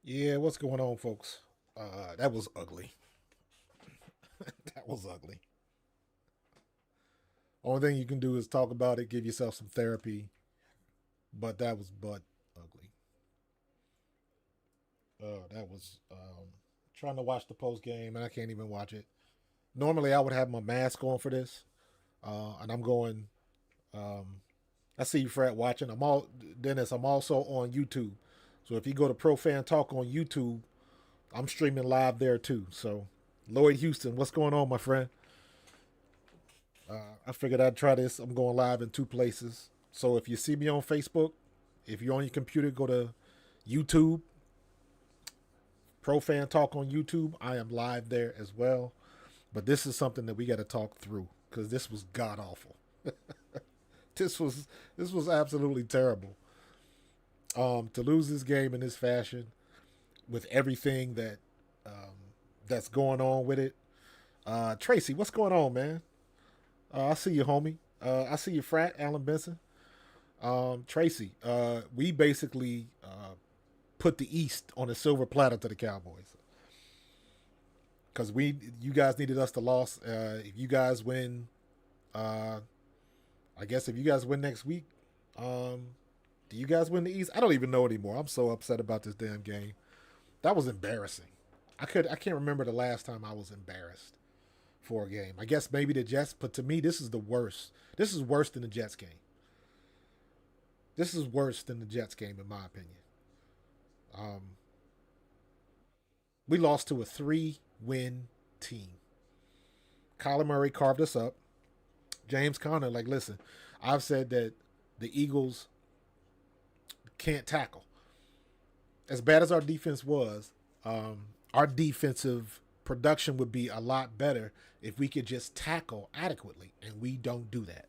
Yeah, what's going on, folks? That was ugly. That was ugly. Only thing you can do is talk about it, give yourself some therapy, but that was butt ugly. That was trying to watch the post game and I can't even watch it. Normally, I would have my mask on for this, and I'm going. Um, I see you, Fred, watching. I'm all Dennis. I'm also on YouTube, so if you go to Pro Fan Talk on YouTube, I'm streaming live there too. So, Lloyd Houston, what's going on, my friend? I figured I'd try this. I'm going live in two places. So if you see me on Facebook, if you're on your computer, go to YouTube, Pro Fan Talk on YouTube. I am live there as well. But this is something that we got to talk through because this was god awful. This was absolutely terrible. To lose this game in this fashion with everything that's going on with it. Tracy, what's going on, man? I see you, homie. I see you, frat, Alan Benson. Tracy, we basically put the East on a silver platter to the Cowboys because you guys needed us to lose. If you guys win, uh, I guess if you guys win next week, do you guys win the East? I don't even know anymore. I'm so upset about this damn game. That was embarrassing. I can't remember the last time I was embarrassed for a game. I guess maybe the Jets, but to me, this is the worst. This is worse than the Jets game. This is worse than the Jets game, in my opinion. Um, we lost to a 3-win team. Kyler Murray carved us up. James Conner, like, listen, I've said that the Eagles can't tackle. As bad as our defense was, our defensive production would be a lot better if we could just tackle adequately, and we don't do that.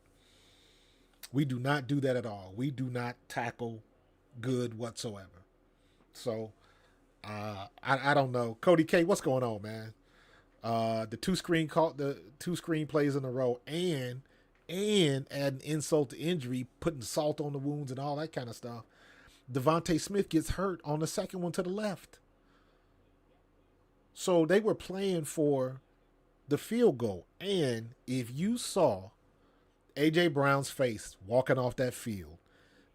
We do not do that at all. We do not tackle good whatsoever. So I don't know. Cody K, what's going on, man? The two screen plays in a row, and add insult to injury, putting salt on the wounds and all that kind of stuff. Devontae Smith gets hurt on the second one to the left. So they were playing for the field goal. And if you saw AJ Brown's face walking off that field,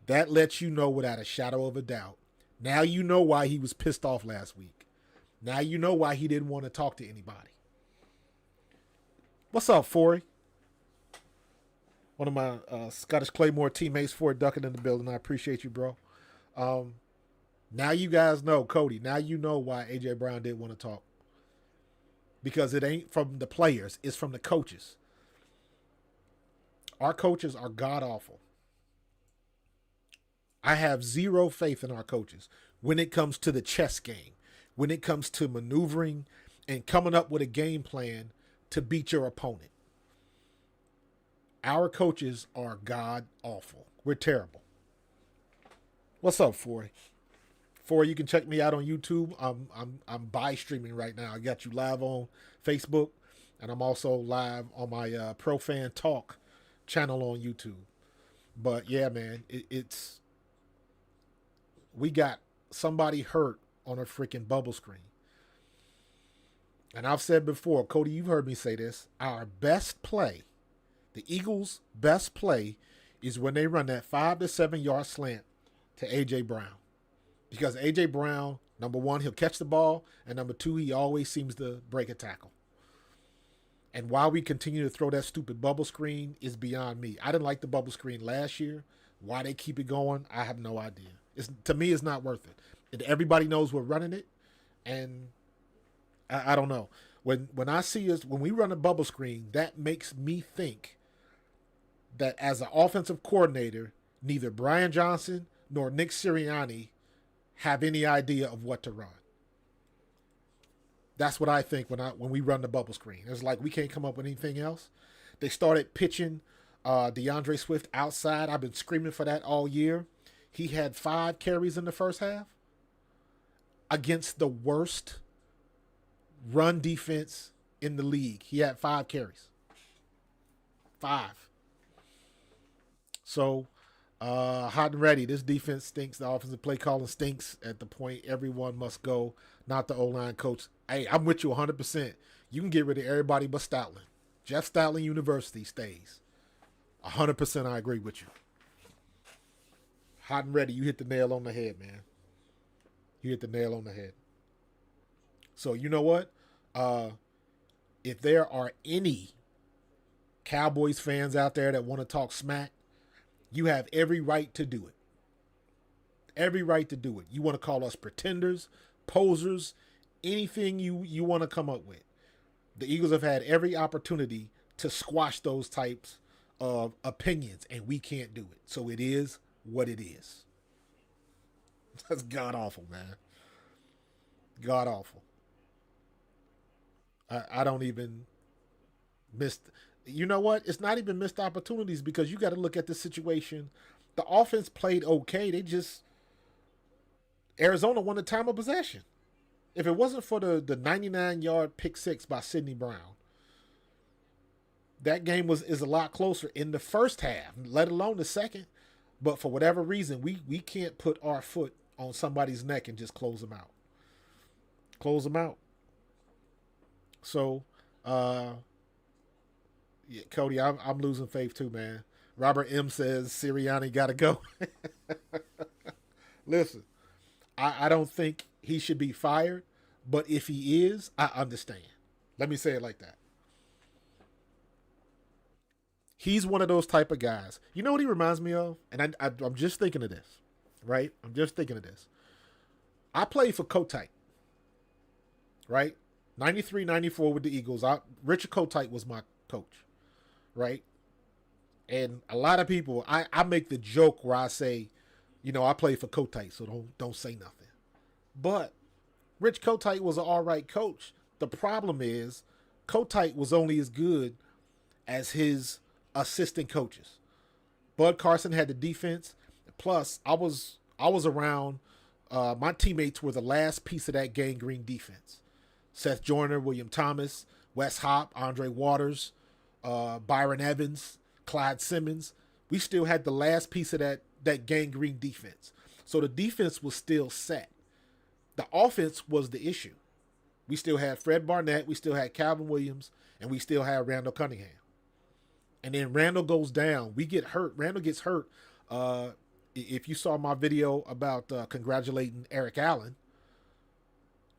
that lets you know without a shadow of a doubt. Now you know why he was pissed off last week. Now you know why he didn't want to talk to anybody. What's up, Forey? One of my Scottish Claymore teammates, Ford Duckett, in the building. I appreciate you, bro. Um, Now you guys know, Cody. Now you know why AJ Brown didn't want to talk because it ain't from the players; it's from the coaches. Our coaches are god awful. I have zero faith in our coaches when it comes to the chess game, when it comes to maneuvering and coming up with a game plan to beat your opponent. Our coaches are god awful. We're terrible. What's up, Foy? Foy, you can check me out on YouTube. I'm by streaming right now. I got you live on Facebook, and I'm also live on my Pro Fan Talk channel on YouTube. But yeah, man, it's we got somebody hurt on a freaking bubble screen. And I've said before, Cody, you've heard me say this. Our best play, the Eagles' best play, is when they run that 5 to 7 yard slant to AJ Brown. Because AJ Brown, number one, he'll catch the ball, and number two, he always seems to break a tackle. And why we continue to throw that stupid bubble screen is beyond me. I didn't like the bubble screen last year. Why they keep it going, I have no idea. To me, it's not worth it. And everybody knows we're running it, and I don't know. When I see us when we run a bubble screen, that makes me think that as an offensive coordinator, neither Brian Johnson nor Nick Sirianni have any idea of what to run. That's what I think when we run the bubble screen. It's like we can't come up with anything else. They started pitching DeAndre Swift outside. I've been screaming for that all year. He had 5 carries in the first half against the worst run defense in the league. He had 5 carries. 5. So Hot and ready. This defense stinks. The offensive play calling stinks. At the point, everyone must go, not the O-line coach. Hey, I'm with you 100%. You can get rid of everybody but Stoutland. Jeff Stoutland University stays. 100% I agree with you. Hot and ready. You hit the nail on the head, man. You hit the nail on the head. So you know what? If there are any Cowboys fans out there that want to talk smack, you have every right to do it. Every right to do it. You want to call us pretenders, posers, anything you want to come up with. The Eagles have had every opportunity to squash those types of opinions, and we can't do it. So it is what it is. That's god awful, man. God awful. I don't even miss. You know what? It's not even missed opportunities because you got to look at the situation. The offense played okay. They just Arizona won the time of possession. If it wasn't for the 99-yard pick six by Sidney Brown, that game is a lot closer in the first half, let alone the second. But for whatever reason, we can't put our foot on somebody's neck and just close them out. Close them out. So, yeah, Cody, I'm losing faith too, man. Robert M says Sirianni got to go. Listen, I don't think he should be fired, but if he is, I understand. Let me say it like that. He's one of those type of guys. You know what he reminds me of? And I'm just thinking of this, right? I'm just thinking of this. I played for Kotite, right? 93, 94 with the Eagles. Richard Kotite was my coach, right? And a lot of people, I make the joke where I say, I played for Kotite, so don't say nothing. But Rich Kotite was an all right coach. The problem is Kotite was only as good as his assistant coaches. Bud Carson had the defense. Plus, I was around. My teammates were the last piece of that Gang Green defense. Seth Joyner, William Thomas, Wes Hop, Andre Waters, Byron Evans, Clyde Simmons. We still had the last piece of that Gang Green defense. So the defense was still set. The offense was the issue. We still had Fred Barnett, we still had Calvin Williams, and we still had Randall Cunningham. And then Randall goes down. We get hurt. Randall gets hurt. If you saw my video about congratulating Eric Allen,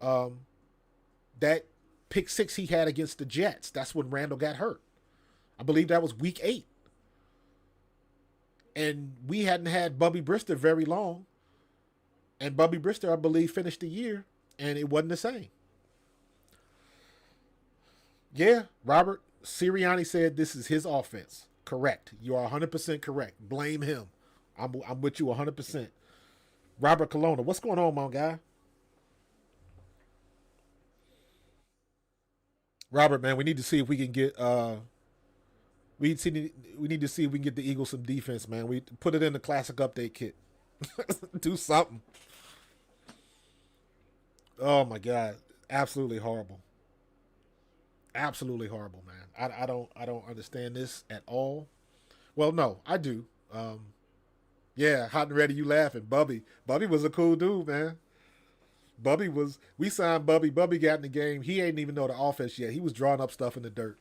that pick six he had against the Jets, that's when Randall got hurt. I believe that was week 8. And we hadn't had Bubby Brister very long. And Bubby Brister, I believe, finished the year, and it wasn't the same. Yeah, Robert Sirianni said this is his offense. Correct. You are 100% correct. Blame him. I'm with you 100%. Robert Colonna, what's going on, my guy? Robert, man, we need to see if we can get we need to see if we can get the Eagles some defense, man. We put it in the classic update kit. Do something. Oh my God, absolutely horrible. Absolutely horrible, man. I don't understand this at all. Well, no, I do. Yeah, hot and ready. You laughing, Bubby was a cool dude, man. We signed Bubby. Bubby got in the game. He ain't even know the offense yet. He was drawing up stuff in the dirt.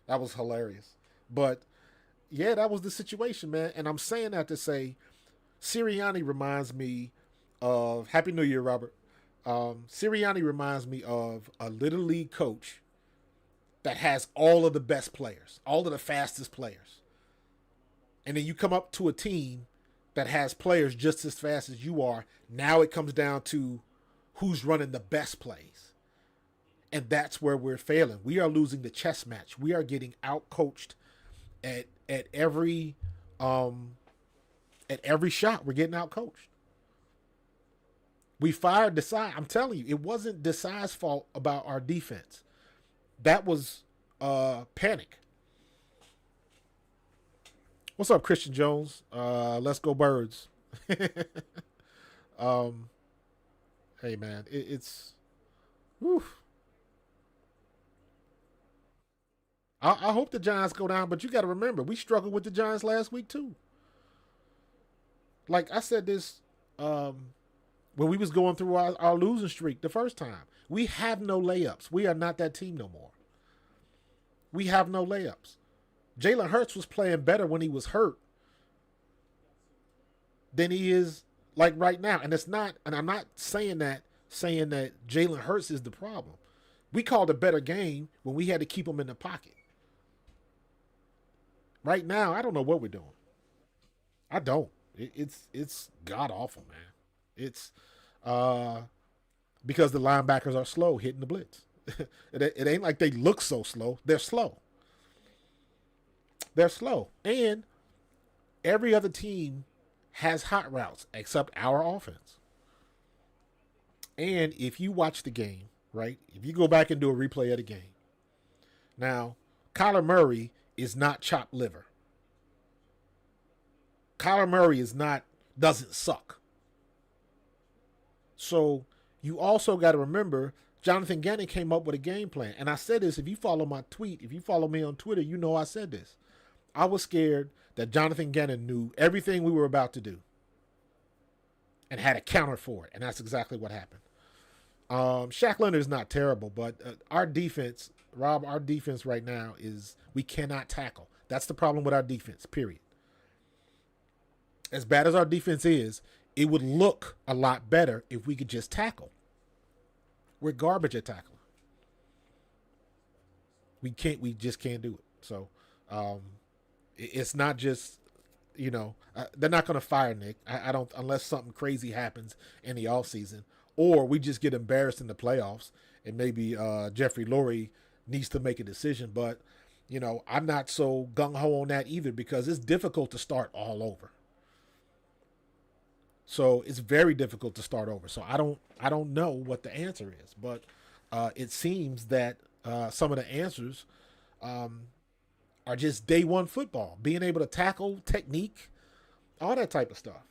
That was hilarious. But yeah, that was the situation, man. And I'm saying that to say, Sirianni reminds me of Happy New Year, Robert. Sirianni reminds me of a little league coach that has all of the best players, all of the fastest players. And then you come up to a team that has players just as fast as you are. Now it comes down to who's running the best plays. And that's where we're failing. We are losing the chess match. We are getting out-coached at every shot. We're getting out-coached. We fired Desai. I'm telling you, it wasn't Desai's fault about our defense. That was panic. What's up, Christian Jones? Let's go Birds. Hey, man, it's... Whew. I hope the Giants go down, but you got to remember, we struggled with the Giants last week, too. Like I said this when we was going through our losing streak the first time. We have no layups. We are not that team no more. We have no layups. Jalen Hurts was playing better when he was hurt than he is like right now. And it's not, and I'm not saying that Jalen Hurts is the problem. We called a better game when we had to keep him in the pocket. Right now, I don't know what we're doing. I don't. It's god awful, man. It's uh because the linebackers are slow hitting the blitz. It ain't like they look so slow. They're slow. They're slow. And every other team has hot routes except our offense. And if you watch the game, right? If you go back and do a replay of the game, now Kyler Murray is not chopped liver. Kyler Murray doesn't suck. So you also got to remember Jonathan Gannon came up with a game plan. And I said this, if you follow my tweet, if you follow me on Twitter, you know I said this. I was scared that Jonathan Gannon knew everything we were about to do and had a counter for it. And that's exactly what happened. Shaq Leonard is not terrible, but our defense, Rob, our defense right now is we cannot tackle. That's the problem with our defense, period. As bad as our defense is, it would look a lot better if we could just tackle. We're garbage at tackling. We just can't do it. So it's not just, they're not going to fire Nick. I don't, unless something crazy happens in the offseason, or we just get embarrassed in the playoffs and maybe Jeffrey Lurie needs to make a decision. But, I'm not so gung-ho on that either because it's difficult to start all over. So it's very difficult to start over. So I don't know what the answer is, but it seems that some of the answers are just day one football, being able to tackle, technique, all that type of stuff.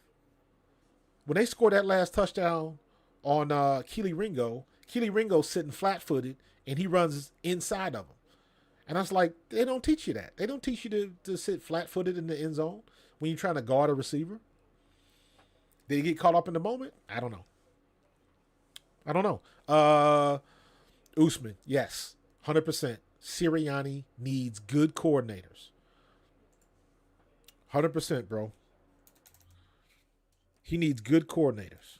When they scored that last touchdown on Keely Ringo's sitting flat-footed and he runs inside of him. And I was like, they don't teach you that. They don't teach you to sit flat-footed in the end zone when you're trying to guard a receiver. Did he get caught up in the moment? I don't know. Usman, yes, 100%. Sirianni needs good coordinators. 100%, bro. He needs good coordinators.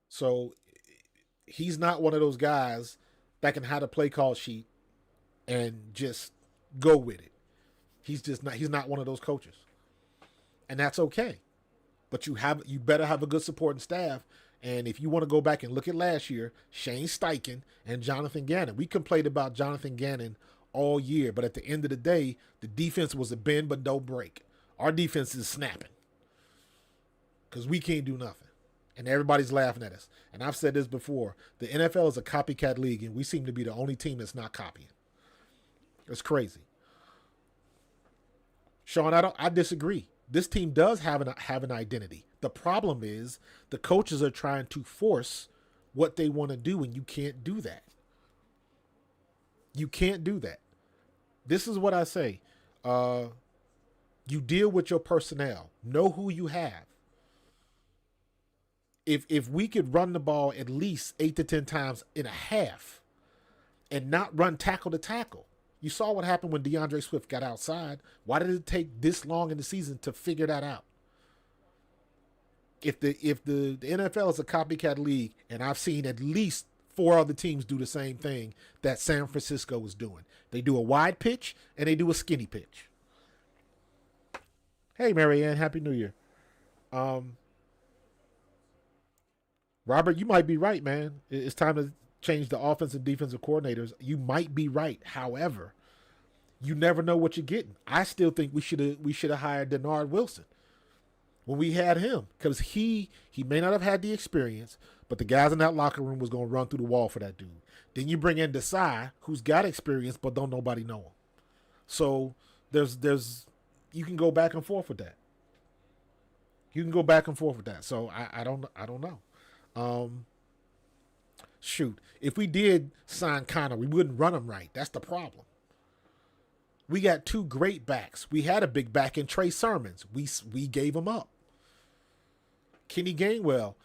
So he's not one of those guys that can have a play call sheet and just go with it. He's not one of those coaches. And that's okay. But you better have a good supporting staff. And if you want to go back and look at last year, Shane Steichen and Jonathan Gannon. We complained about Jonathan Gannon all year, but at the end of the day, the defense was a bend but don't break. Our defense is snapping because we can't do nothing. And everybody's laughing at us. And I've said this before. The NFL is a copycat league, and we seem to be the only team that's not copying. It's crazy. Sean, I disagree. This team does have an identity. The problem is the coaches are trying to force what they want to do, and you can't do that. You can't do that. This is what I say. You deal with your personnel. Know who you have. If we could run the ball at least 8 to 10 times in a half and not run tackle to tackle. You saw what happened when DeAndre Swift got outside. Why did it take this long in the season to figure that out? If the NFL is a copycat league, and I've seen at least 4 other teams do the same thing that San Francisco is doing. They do a wide pitch and they do a skinny pitch. Hey, Marianne, Happy New Year. Robert, you might be right, man. It's time to change the offensive and defensive coordinators. You might be right. However, you never know what you're getting. I still think we should have hired Denard Wilson when we had him, because he may not have had the experience, but the guys in that locker room was going to run through the wall for that dude. Then you bring in Desai, who's got experience, but don't nobody know him. So there's you can go back and forth with that. So I don't know. Shoot, if we did sign Connor, we wouldn't run him right. That's the problem. We got two great backs. We had a big back in Trey Sermons. We gave him up. Kenny Gainwell.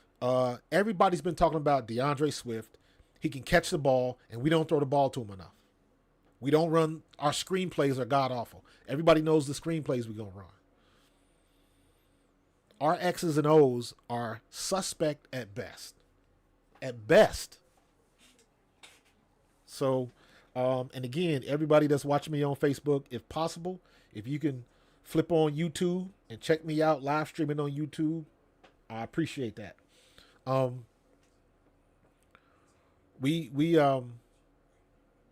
Everybody's been talking about DeAndre Swift. He can catch the ball, and we don't throw the ball to him enough. We don't run. Our screenplays are god awful. Everybody knows the screenplays we're going to run. Our X's and O's are suspect at best. At best. So, and again, everybody that's watching me on Facebook, if possible, if you can flip on YouTube and check me out live streaming on YouTube, I appreciate that.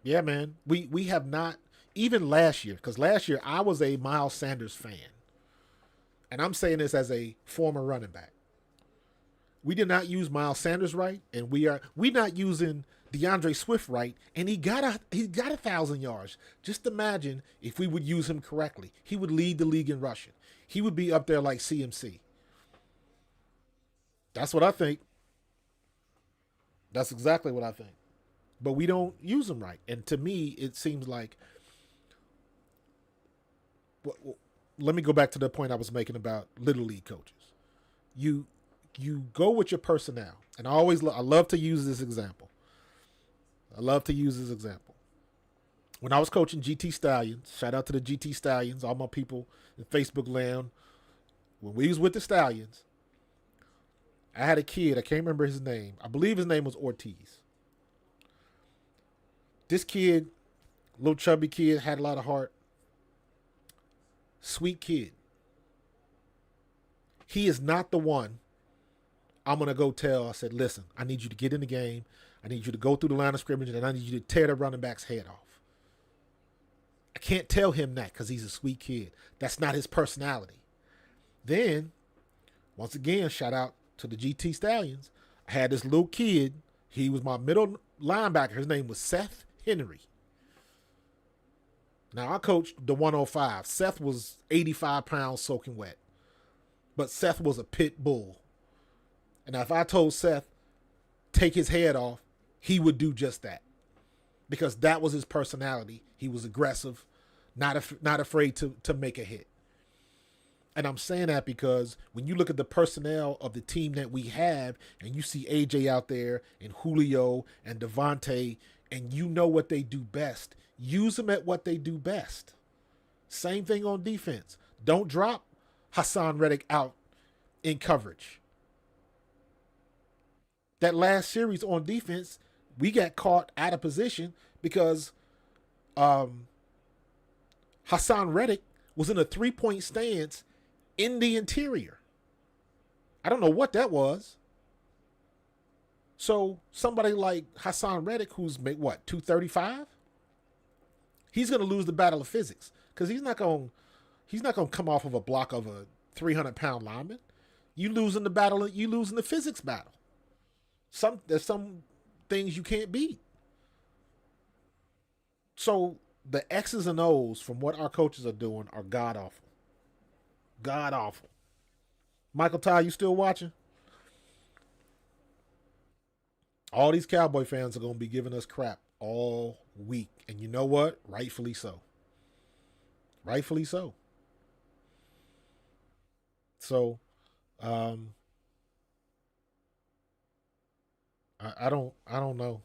Yeah, man, we have not, even last year, because last year I was a Miles Sanders fan. And I'm saying this as a former running back. We did not use Miles Sanders right, and we're not using DeAndre Swift right, and he got 1,000 yards. Just imagine if we would use him correctly. He would lead the league in rushing. He would be up there like CMC. That's what I think. That's exactly what I think. But we don't use him right. And to me, it seems like, let me go back to the point I was making about Little League coaches. You go with your personnel. And I love to use this example. When I was coaching GT Stallions, shout out to the GT Stallions, all my people in Facebook land. When we was with the Stallions, I had a kid, I can't remember his name. I believe his name was Ortiz. This kid, little chubby kid, had a lot of heart. Sweet kid. He is not the one I'm going to go tell. I said, listen, I need you to get in the game. I need you to go through the line of scrimmage, and I need you to tear the running back's head off. I can't tell him that because he's a sweet kid. That's not his personality. Then, once again, shout out to the GT Stallions. I had this little kid. He was my middle linebacker. His name was Seth Henry. Now, I coached the 105. Seth was 85 pounds soaking wet. But Seth was a pit bull. And if I told Seth, take his head off, he would do just that. Because that was his personality. He was aggressive, not afraid to make a hit. And I'm saying that because when you look at the personnel of the team that we have, and you see AJ out there, and Julio, and Devontae, and you know what they do best, use them at what they do best. Same thing on defense. Don't drop Hassan Reddick out in coverage. That last series on defense, we got caught out of position because Hassan Reddick was in a 3-point stance in the interior. I don't know what that was. So somebody like Hassan Reddick, who's 235, he's going to lose the battle of physics because he's not going to come off of a block of a 300-pound lineman. You losing the physics battle. There's some things you can't beat. So the X's and O's from what our coaches are doing are god awful. God awful. Michael Ty, you still watching? All these Cowboy fans are going to be giving us crap all week. And you know what? Rightfully so. Rightfully so. So, I don't know.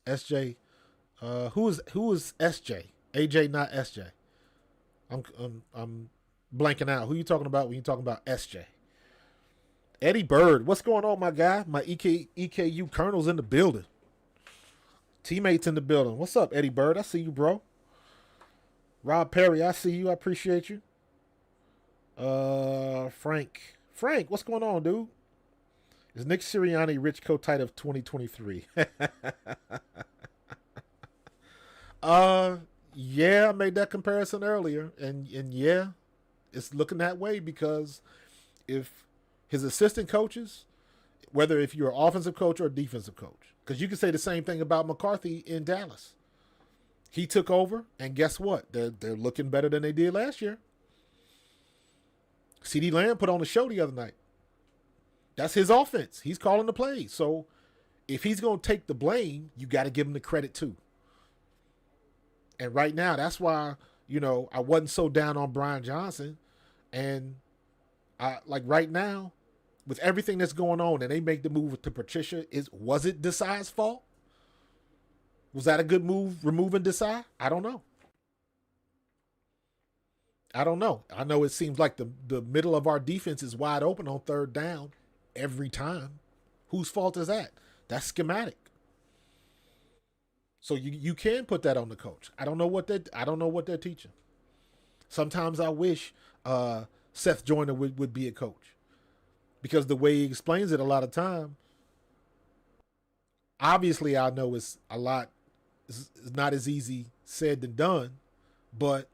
SJ, who is SJ? AJ, not SJ. I'm blanking out. Who you talking about when you talking about SJ? Eddie Bird, what's going on, my guy? My EKU Colonel's in the building. Teammates in the building. What's up, Eddie Bird? I see you, bro. Rob Perry, I see you. I appreciate you. Frank, what's going on, dude? Is Nick Sirianni Rich Kotite of 2023? Yeah, I made that comparison earlier, and yeah, it's looking that way because if his assistant coaches, whether if you're an offensive coach or a defensive coach, because you can say the same thing about McCarthy in Dallas. He took over, and guess what? They're looking better than they did last year. CeeDee Lamb put on a show the other night. That's his offense. He's calling the plays. So if he's going to take the blame, you got to give him the credit too. And right now, that's why, I wasn't so down on Brian Johnson. And I like right now, with everything that's going on, and they make the move to Patricia, was it Desai's fault? Was that a good move, removing Desai? I don't know. I don't know. I know it seems like the middle of our defense is wide open on third down every time. Whose fault is that? That's schematic. So you can put that on the coach. I don't know what they're teaching. Sometimes I wish Seth Joyner would be a coach, because the way he explains it a lot of time, obviously I know it's not as easy said than done, but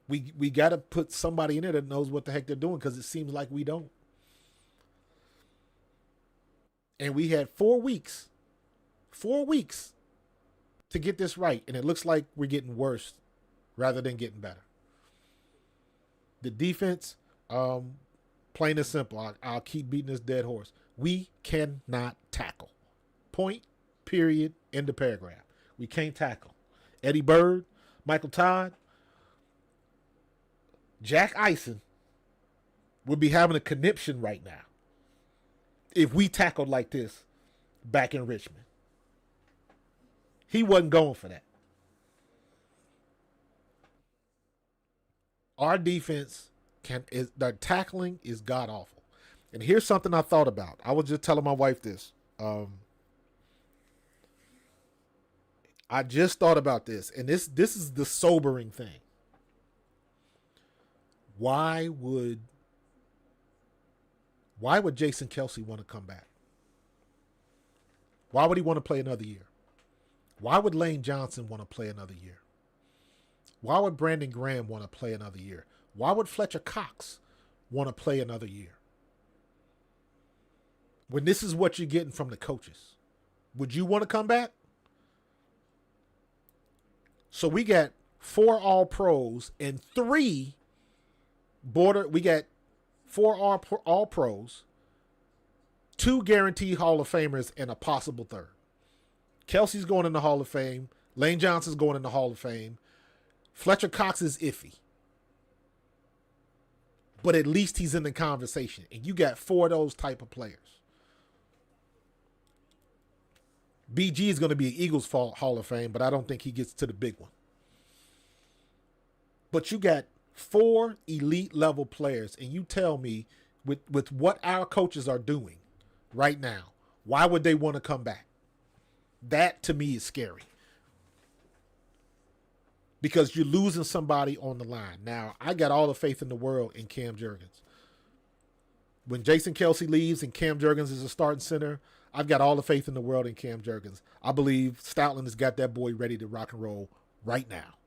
we got to put somebody in there that knows what the heck they're doing, because it seems like we don't. And we had 4 weeks to get this right, and it looks like we're getting worse rather than getting better. The defense, plain and simple, I'll keep beating this dead horse. We cannot tackle. Point, period, end of paragraph. We can't tackle. Eddie Bird, Michael Todd, Jack Eisen would be having a conniption right now if we tackled like this back in Richmond. He wasn't going for that. Our defense their tackling is god awful. And here's something I thought about. I was just telling my wife this. I just thought about this, and this is the sobering thing. Why would Jason Kelce want to come back? Why would he want to play another year? Why would Lane Johnson want to play another year? Why would Brandon Graham want to play another year? Why would Fletcher Cox want to play another year? When this is what you're getting from the coaches. Would you want to come back? So we got 4 All-Pros and 3 we got 4 All-Pros, 2 guaranteed Hall of Famers, and a possible third. Kelsey's going in the Hall of Fame. Lane Johnson's going in the Hall of Fame. Fletcher Cox is iffy, but at least he's in the conversation. And you got 4 of those type of players. BG is going to be an Eagles Hall of Fame, but I don't think he gets to the big one. But you got 4 elite level players, and you tell me with what our coaches are doing right now, why would they want to come back? That to me is scary, because you're losing somebody on the line. Now, I got all the faith in the world in Cam Jurgens. When Jason Kelce leaves and Cam Jurgens is a starting center, I've got all the faith in the world in Cam Jurgens. I believe Stoutland has got that boy ready to rock and roll right now.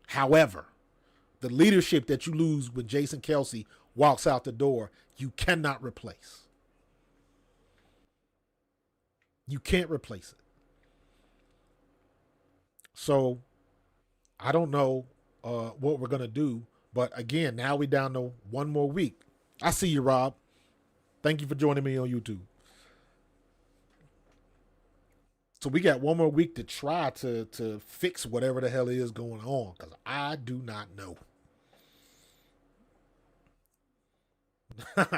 However, the leadership that you lose when Jason Kelce walks out the door, you cannot replace. You can't replace it. So I don't know what we're going to do. But again, now we're down to 1 more week. I see you, Rob. Thank you for joining me on YouTube. So we got 1 more week to try to fix whatever the hell is going on, because I do not know.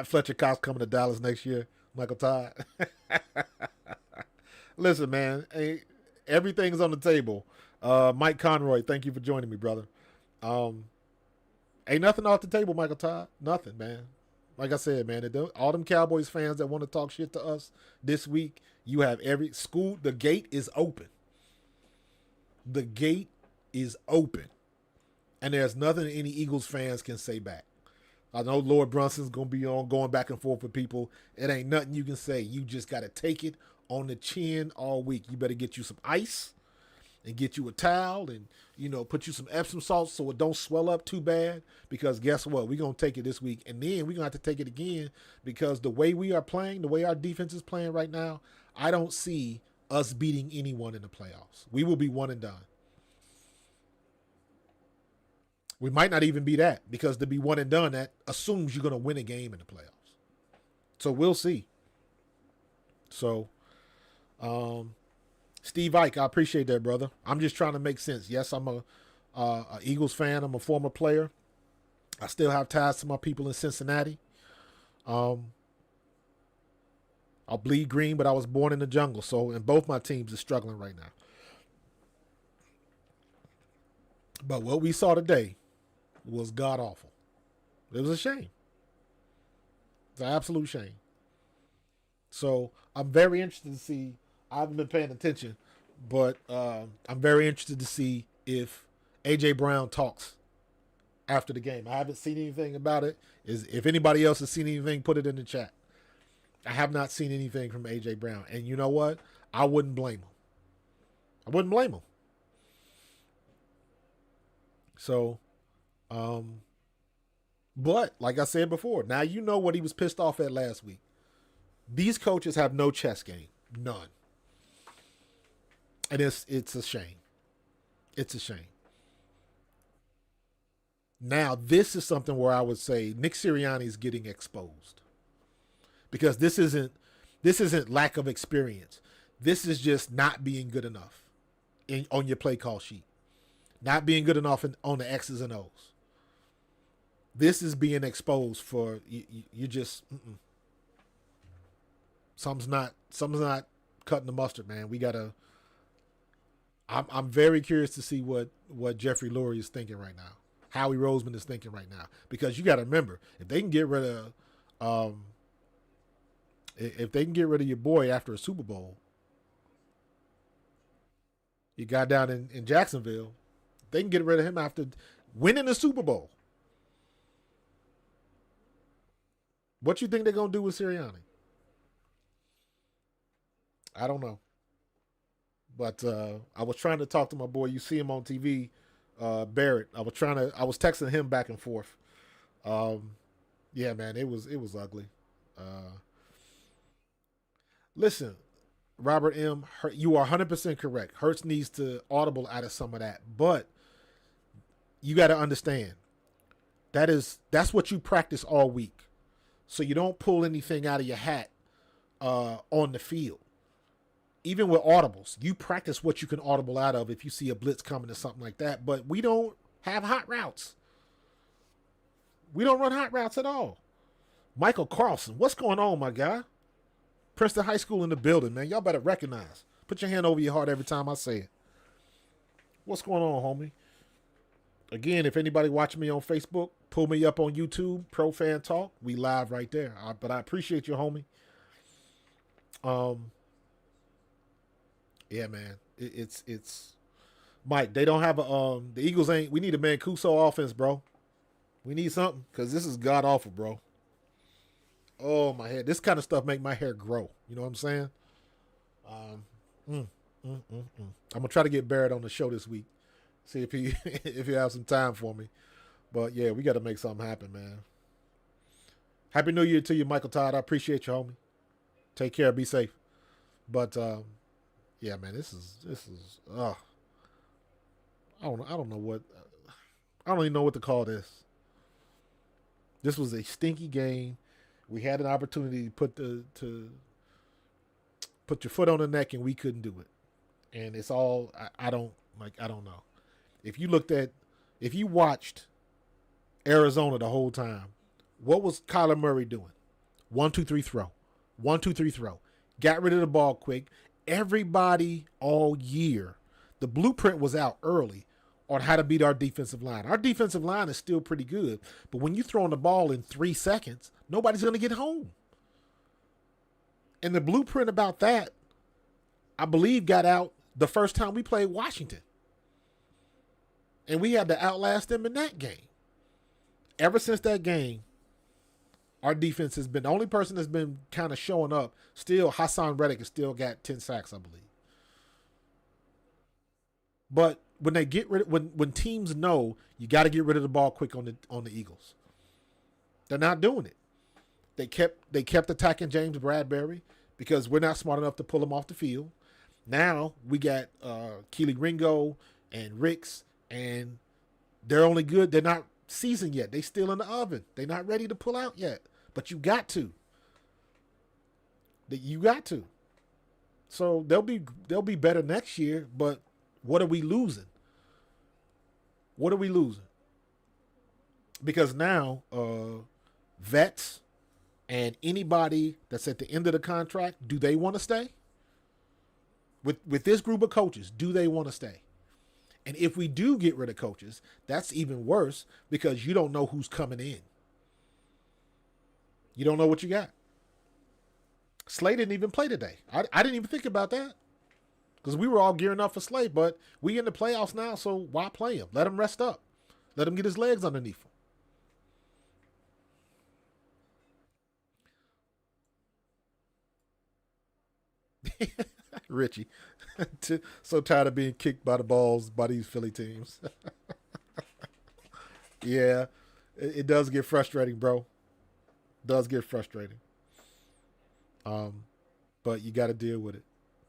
Fletcher Cox coming to Dallas next year. Michael Todd. Listen, man, everything's on the table. Mike Conroy, thank you for joining me, brother. Ain't nothing off the table, Michael Todd. Nothing, man. Like I said, man, all them Cowboys fans that want to talk shit to us this week, you have every school. The gate is open. The gate is open. And there's nothing any Eagles fans can say back. I know Lord Brunson's going to be on going back and forth with people. It ain't nothing you can say. You just got to take it on the chin all week. You better get you some ice and get you a towel and, put you some Epsom salts so it don't swell up too bad, because guess what? We're going to take it this week, and then we're going to have to take it again, because the way we are playing, the way our defense is playing right now, I don't see us beating anyone in the playoffs. We will be 1 and done. We might not even be that, because to be 1 and done, that assumes you're going to win a game in the playoffs. So we'll see. So, Steve Ike, I appreciate that, brother. I'm just trying to make sense. Yes, I'm a An Eagles fan. I'm a former player. I still have ties to my people in Cincinnati. Um, I'll bleed green, but I was born in the jungle. So, and both my teams are struggling right now. But what we saw today was god awful. It was a shame. It's an absolute shame. So I'm very interested to see. I haven't been paying attention, but I'm very interested to see if AJ Brown talks after the game. I haven't seen anything about it. Is if anybody else has seen anything, put it in the chat. I have not seen anything from AJ Brown, and you know what? I wouldn't blame him. I wouldn't blame him. So, but like I said before, now you know what he was pissed off at last week. These coaches have no chess game, none, and it's a shame. It's a shame. Now this is something where I would say Nick Sirianni is getting exposed because this isn't lack of experience. This is just not being good enough on your play call sheet, not being good enough on the X's and O's. This is being exposed for you just something's not cutting the mustard, man. We gotta. I'm very curious to see what Jeffrey Lurie is thinking right now, Howie Roseman is thinking right now, because you got to remember if they can get rid of your boy after a Super Bowl, you got down in Jacksonville, they can get rid of him after winning the Super Bowl. What you think they're gonna do with Sirianni? I don't know. But I was trying to talk to my boy. You see him on TV, Barrett. I was texting him back and forth. Yeah, man, it was ugly. Uh, Listen, Robert M. You are 100% correct. Hurts needs to audible out of some of that, but you got to understand that's what you practice all week. So you don't pull anything out of your hat on the field. Even with audibles, you practice what you can audible out of if you see a blitz coming or something like that. But we don't have hot routes. We don't run hot routes at all. Michael Carlson, what's going on, my guy? Princeton High School in the building, man. Y'all better recognize. Put your hand over your heart every time I say it. What's going on, homie? Again, if anybody watching me on Facebook, pull me up on YouTube, Pro Fan Talk. We live right there. But I appreciate you, homie. Yeah, man. It's Mike. They don't have the Eagles ain't. We need a Mancuso offense, bro. We need something because this is god awful, bro. Oh, my head. This kind of stuff make my hair grow. You know what I'm saying? Um, I'm gonna try to get Barrett on the show this week. See if he if he has some time for me. But yeah, we got to make something happen, man. Happy New Year to you, Michael Todd. I appreciate you, homie. Take care. Be safe. But yeah, man, this is I don't know what I don't even know what to call this. This was a stinky game. We had an opportunity to put your foot on the neck, and we couldn't do it. And it's all I don't know. If you watched Arizona the whole time, what was Kyler Murray doing? 1-2-3 throw, 1-2-3 throw. Got rid of the ball quick. Everybody all year, the blueprint was out early on how to beat our defensive line. Our defensive line is still pretty good, but when you throw the ball in 3 seconds, nobody's going to get home. And the blueprint about that, I believe, got out the first time we played Washington. And we had to outlast them in that game. Ever since that game, our defense has been the only person that's been kind of showing up. Still, Hassan Reddick has still got 10 sacks, I believe. But when they get rid of, when teams know you got to get rid of the ball quick on the Eagles, they're not doing it. They kept attacking James Bradbury because we're not smart enough to pull him off the field. Now we got Keely Ringo and Ricks, and they're only good. They're not seasoned yet. They still in the oven. They're not ready to pull out yet. But you got to. You got to. So they'll be better next year. But what are we losing? What are we losing? Because now vets and anybody that's at the end of the contract, do they want to stay? With this group of coaches, do they want to stay? And if we do get rid of coaches, that's even worse because you don't know who's coming in. You don't know what you got. Slay didn't even play today. I didn't even think about that because we were all gearing up for Slay, but we in the playoffs now, so why play him? Let him rest up. Let him get his legs underneath him. Richie, so tired of being kicked by the balls by these Philly teams. Yeah, it does get frustrating, bro. Does get frustrating. Um, but you got to deal with it.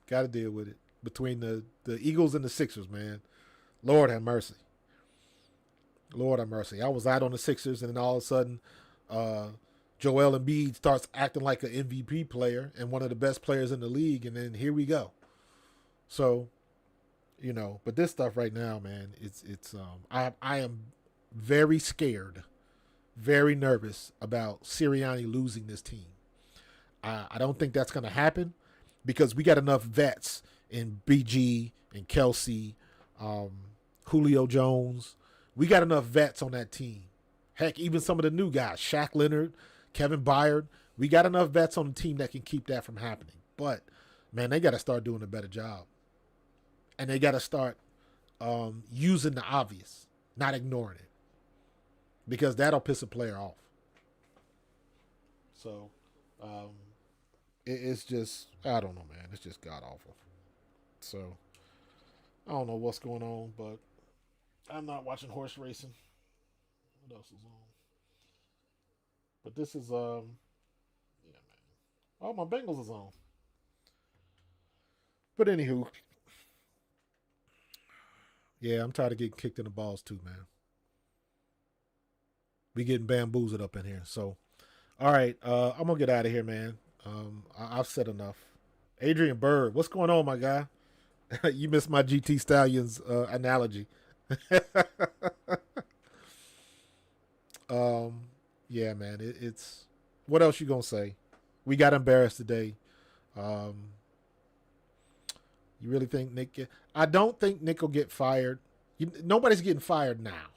Got to deal with it. Between the Eagles and the Sixers, man. Lord have mercy. Lord have mercy. I was out on the Sixers, and then all of a sudden, uh, Joel Embiid starts acting like an MVP player and one of the best players in the league, and then here we go. So, but this stuff right now, man, I am very scared, very nervous about Sirianni losing this team. I don't think that's going to happen because we got enough vets in BG and Kelsey, Julio Jones. We got enough vets on that team. Heck, even some of the new guys, Shaq Leonard, Kevin Byard. We got enough vets on the team that can keep that from happening. But, man, they got to start doing a better job. And they got to start using the obvious, not ignoring it. Because that'll piss a player off. So, it's just, I don't know, man. It's just god awful. So, I don't know what's going on, but I'm not watching horse racing. What else is on? But this is, yeah, man. Oh, my Bengals is on. But anywho, yeah, I'm tired of getting kicked in the balls too, man. We getting bamboozled up in here. So, all right, I'm gonna get out of here, man. I've said enough. Adrian Bird, what's going on, my guy? You missed my GT Stallions analogy. um, yeah, man. It's what else you gonna say? We got embarrassed today. Um, you really think Nick? I don't think Nick will get fired. Nobody's getting fired now.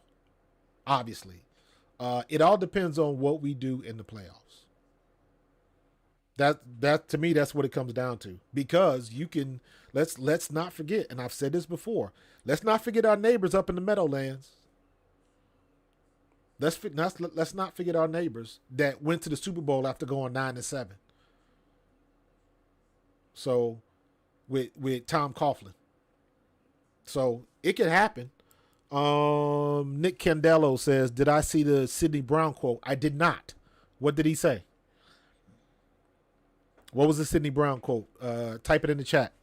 Obviously, it all depends on what we do in the playoffs. That to me, that's what it comes down to. Because you can let's not forget, and I've said this before. Let's not forget our neighbors up in the Meadowlands. Let's not forget our neighbors that went to the Super Bowl after going 9-7. So, with Tom Coughlin, so it could happen. Nick Candelo says, "Did I see the Sidney Brown quote? I did not. What did he say? What was the Sidney Brown quote? Type it in the chat.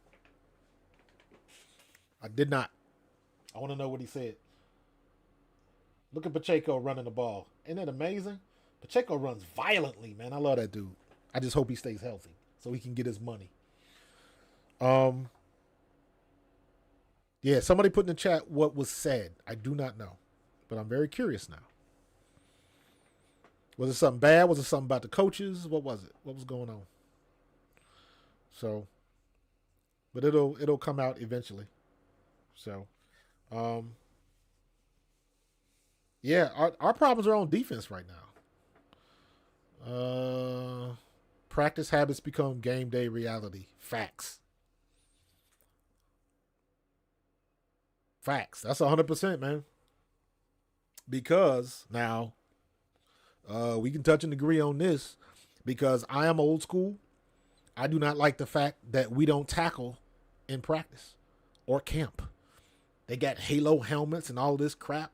I did not. I want to know what he said. Look at Pacheco running the ball. Isn't that amazing? Pacheco runs violently, man. I love that dude. I just hope he stays healthy so he can get his money. Yeah, somebody put in the chat what was said. I do not know, but I'm very curious now. Was it something bad? Was it something about the coaches? What was it? What was going on? So, but it'll come out eventually. So, um, yeah, our problems are on defense right now. Practice habits become game day reality. Facts. Facts. That's 100%, man. Because now, we can touch and agree on this. Because I am old school. I do not like the fact that we don't tackle in practice or camp. They got halo helmets and all this crap.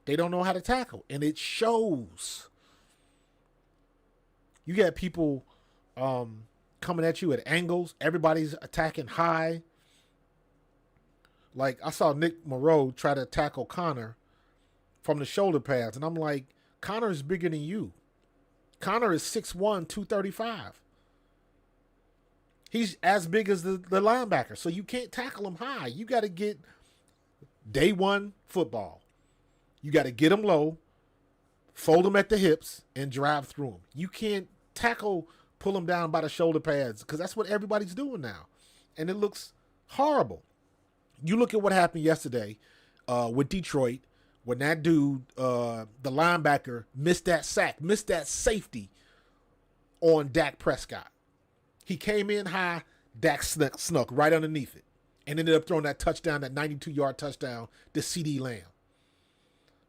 They don't know how to tackle, and it shows. You got people coming at you at angles. Everybody's attacking high. Like, I saw Nick Moreau try to tackle Connor from the shoulder pads, and I'm like, Connor is bigger than you. Connor is 6'1", 235. He's as big as the linebacker, so you can't tackle him high. You got to get day one football. You got to get them low, fold them at the hips, and drive through them. You can't tackle, pull them down by the shoulder pads, because that's what everybody's doing now. And it looks horrible. You look at what happened yesterday with Detroit when that dude, the linebacker, missed that sack, missed that safety on Dak Prescott. He came in high, Dak snuck right underneath it and ended up throwing that touchdown, that 92-yard touchdown to CeeDee Lamb.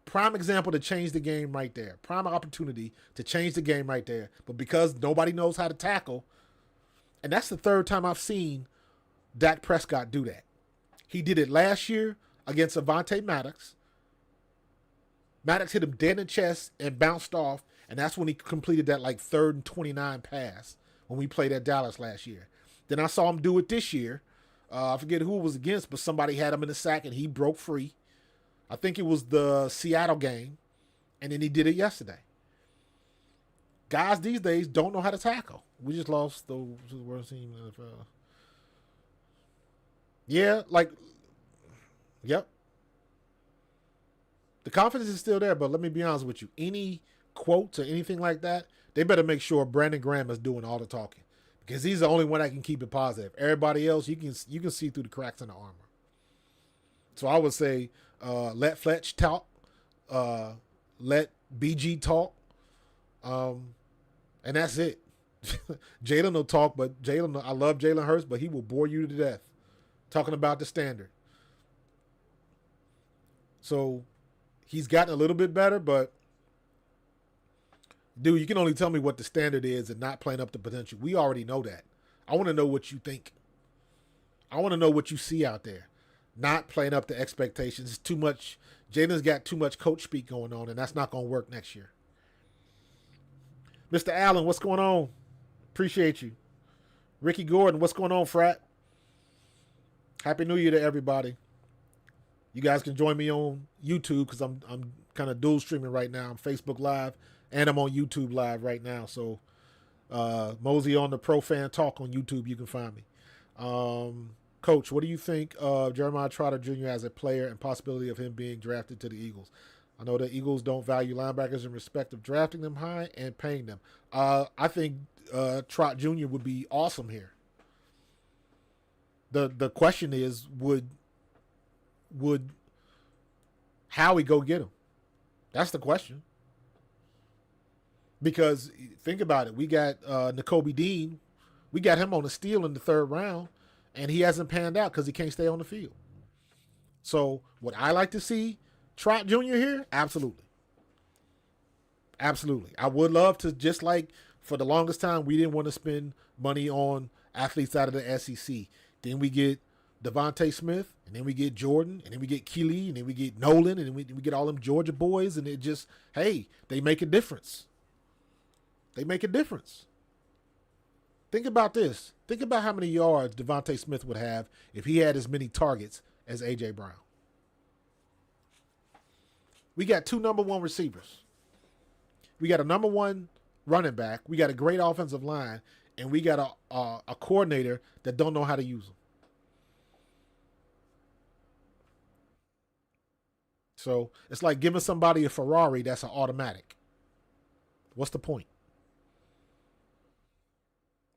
Prime example to change the game right there. Prime opportunity to change the game right there. But because nobody knows how to tackle, and that's the third time I've seen Dak Prescott do that. He did it last year against Avonte Maddox. Maddox hit him dead in the chest and bounced off, and that's when he completed that like 3rd and 29 pass when we played at Dallas last year. Then I saw him do it this year. I forget who it was against, but somebody had him in the sack and he broke free. I think it was the Seattle game, and then he did it yesterday. Guys these days don't know how to tackle. We just lost the worst team in the NFL. Yeah, yep. The confidence is still there, but let me be honest with you. Any quotes or anything like that, they better make sure Brandon Graham is doing all the talking, because he's the only one that can keep it positive. Everybody else, you can see through the cracks in the armor. So I would say let Fletch talk, let BG talk, and that's it. Jalen will talk, but I love Jalen Hurts, but he will bore you to death talking about the standard. So he's gotten a little bit better, but dude, you can only tell me what the standard is and not playing up the potential. We already know that. I want to know what you think. I want to know what you see out there. Not playing up the expectations. It's too much. Jalen's got too much coach speak going on, and that's not going to work next year. Mr. Allen, what's going on? Appreciate you. Ricky Gordon, what's going on, frat? Happy New Year to everybody. You guys can join me on YouTube because I'm kind of dual streaming right now. I'm Facebook Live and I'm on YouTube Live right now. So mosey on the Pro Fan Talk on YouTube. You can find me. Coach, what do you think of Jeremiah Trotter Jr. as a player and possibility of him being drafted to the Eagles? I know the Eagles don't value linebackers in respect of drafting them high and paying them. I think Trot Jr. would be awesome here. The question is, would Howie go get him? That's the question. Because think about it. We got Nakobe Dean. We got him on a steal in the 3rd round, and he hasn't panned out because he can't stay on the field. So would I like to see Trot Jr. here? Absolutely. Absolutely. I would love to, just like for the longest time, we didn't want to spend money on athletes out of the SEC. Then we get Devontae Smith, and then we get Jordan, and then we get Keely, and then we get Nolan, and then we get all them Georgia boys, and it just, hey, they make a difference. They make a difference. Think about this. Think about how many yards Devontae Smith would have if he had as many targets as A.J. Brown. We got 2 number 1 receivers. We got a number 1 running back. We got a great offensive line, and we got a coordinator that don't know how to use them. So it's like giving somebody a Ferrari that's an automatic. What's the point?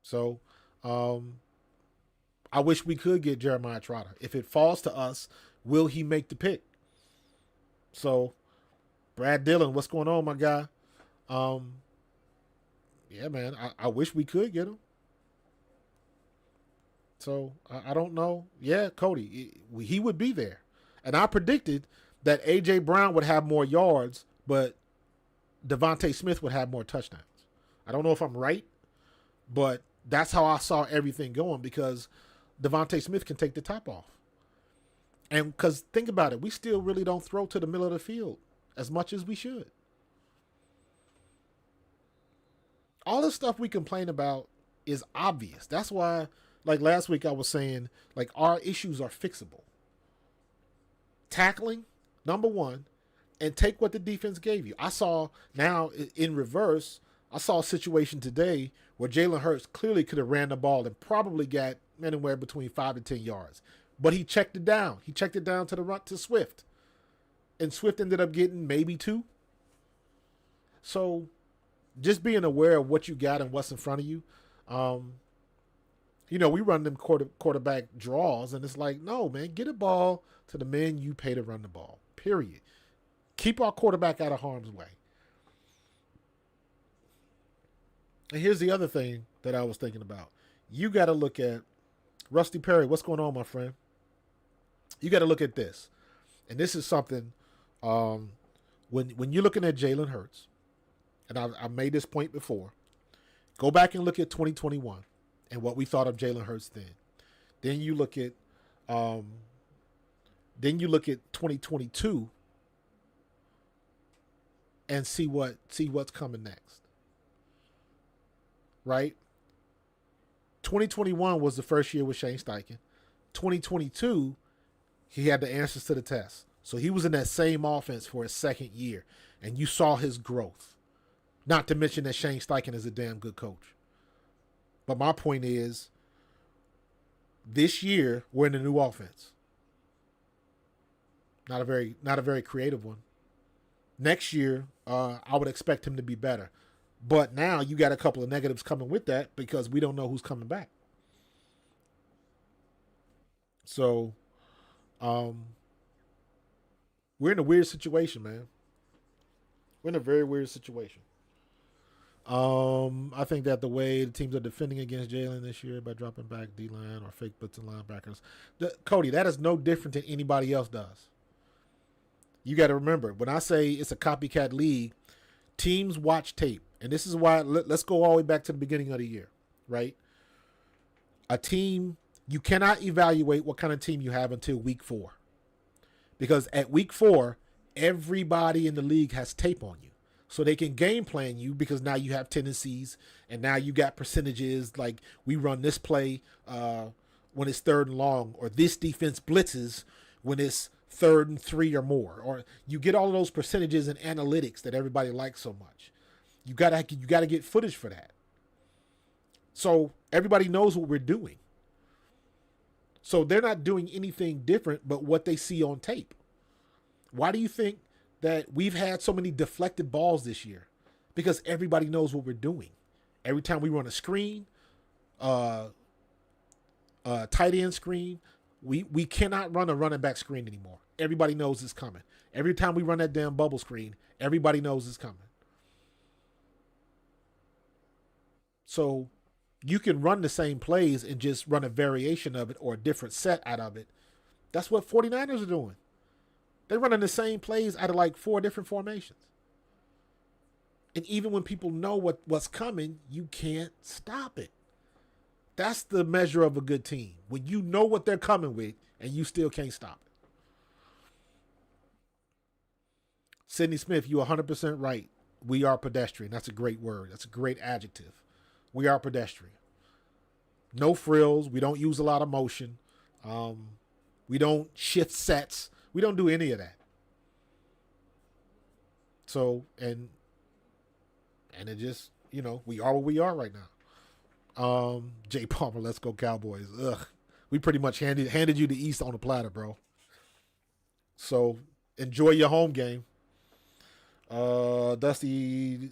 So I wish we could get Jeremiah Trotter. If it falls to us, will he make the pick? So Brad Dillon, what's going on, my guy? Yeah, man, I wish we could get him. So I don't know. Yeah, Cody, he would be there. And I predicted that A.J. Brown would have more yards, but Devontae Smith would have more touchdowns. I don't know if I'm right, but that's how I saw everything going, because Devontae Smith can take the top off. And because think about it, we still really don't throw to the middle of the field as much as we should. All the stuff we complain about is obvious. That's why, like last week I was saying, like our issues are fixable. Tackling, number 1, and take what the defense gave you. I saw now in reverse, I saw a situation today where Jalen Hurts clearly could have ran the ball and probably got anywhere between 5 and 10 yards. But he checked it down. He checked it down to the run to Swift. and Swift ended up getting maybe 2. So just being aware of what you got and what's in front of you. We run them quarterback draws, and it's like, no, man, get a ball to the men you pay to run the ball, period. Keep our quarterback out of harm's way. And here's the other thing that I was thinking about. You got to look at Rusty Perry. What's going on, my friend? You got to look at this. And this is something when you're looking at Jalen Hurts, and I made this point before, go back and look at 2021 and what we thought of Jalen Hurts then. Then you look at 2022 and see what's coming next. Right? 2021 was the first year with Shane Steichen. 2022, he had the answers to the test. So he was in that same offense for his second year, and you saw his growth. Not to mention that Shane Steichen is a damn good coach. But my point is, this year we're in a new offense. Not a very creative one. Next year, I would expect him to be better. But now you got a couple of negatives coming with that because we don't know who's coming back. So, we're in a weird situation, man. We're in a very weird situation. I think that the way the teams are defending against Jalen this year by dropping back D-line or fake blitzing linebackers, Cody, that is no different than anybody else does. You got to remember, when I say it's a copycat league, teams watch tape. And this is why, let's go all the way back to the beginning of the year, right? A team, you cannot evaluate what kind of team you have until week 4. Because at week 4, everybody in the league has tape on you. So they can game plan you because now you have tendencies and now you got percentages like we run this play when it's 3rd and long, or this defense blitzes when it's 3rd and 3 or more. Or you get all of those percentages and analytics that everybody likes so much. You gotta get footage for that. So everybody knows what we're doing. So they're not doing anything different but what they see on tape. Why do you think that we've had so many deflected balls this year? Because everybody knows what we're doing. Every time we run a screen, tight end screen, we cannot run a running back screen anymore. Everybody knows it's coming. Every time we run that damn bubble screen, everybody knows it's coming. So you can run the same plays and just run a variation of it or a different set out of it. That's what 49ers are doing. They're running the same plays out of like 4 different formations. And even when people know what's coming, you can't stop it. That's the measure of a good team. When you know what they're coming with and you still can't stop it. Sidney Smith, you're 100% right. We are pedestrian. That's a great word. That's a great adjective. We are pedestrian. No frills. We don't use a lot of motion. We don't shift sets. We don't do any of that. So, and it just, we are what we are right now. Jay Palmer, let's go Cowboys. Ugh. We pretty much handed you the East on a platter, bro. So enjoy your home game. Rusty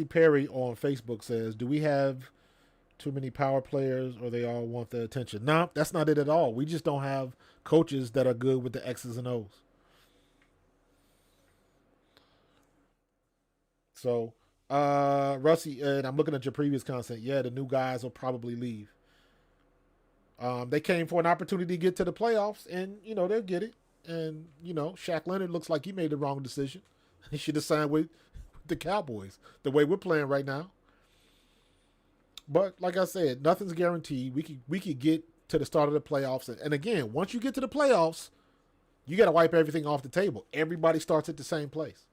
Perry on Facebook says, do we have too many power players or they all want the attention? No, that's not it at all. We just don't have coaches that are good with the X's and O's. So, Rusty, and I'm looking at your previous content. Yeah, the new guys will probably leave. They came for an opportunity to get to the playoffs, and, they'll get it. And, Shaq Leonard looks like he made the wrong decision. He should have signed with the Cowboys the way we're playing right now. But like I said, nothing's guaranteed. We could get to the start of the playoffs. And again, once you get to the playoffs, you got to wipe everything off the table. Everybody starts at the same place.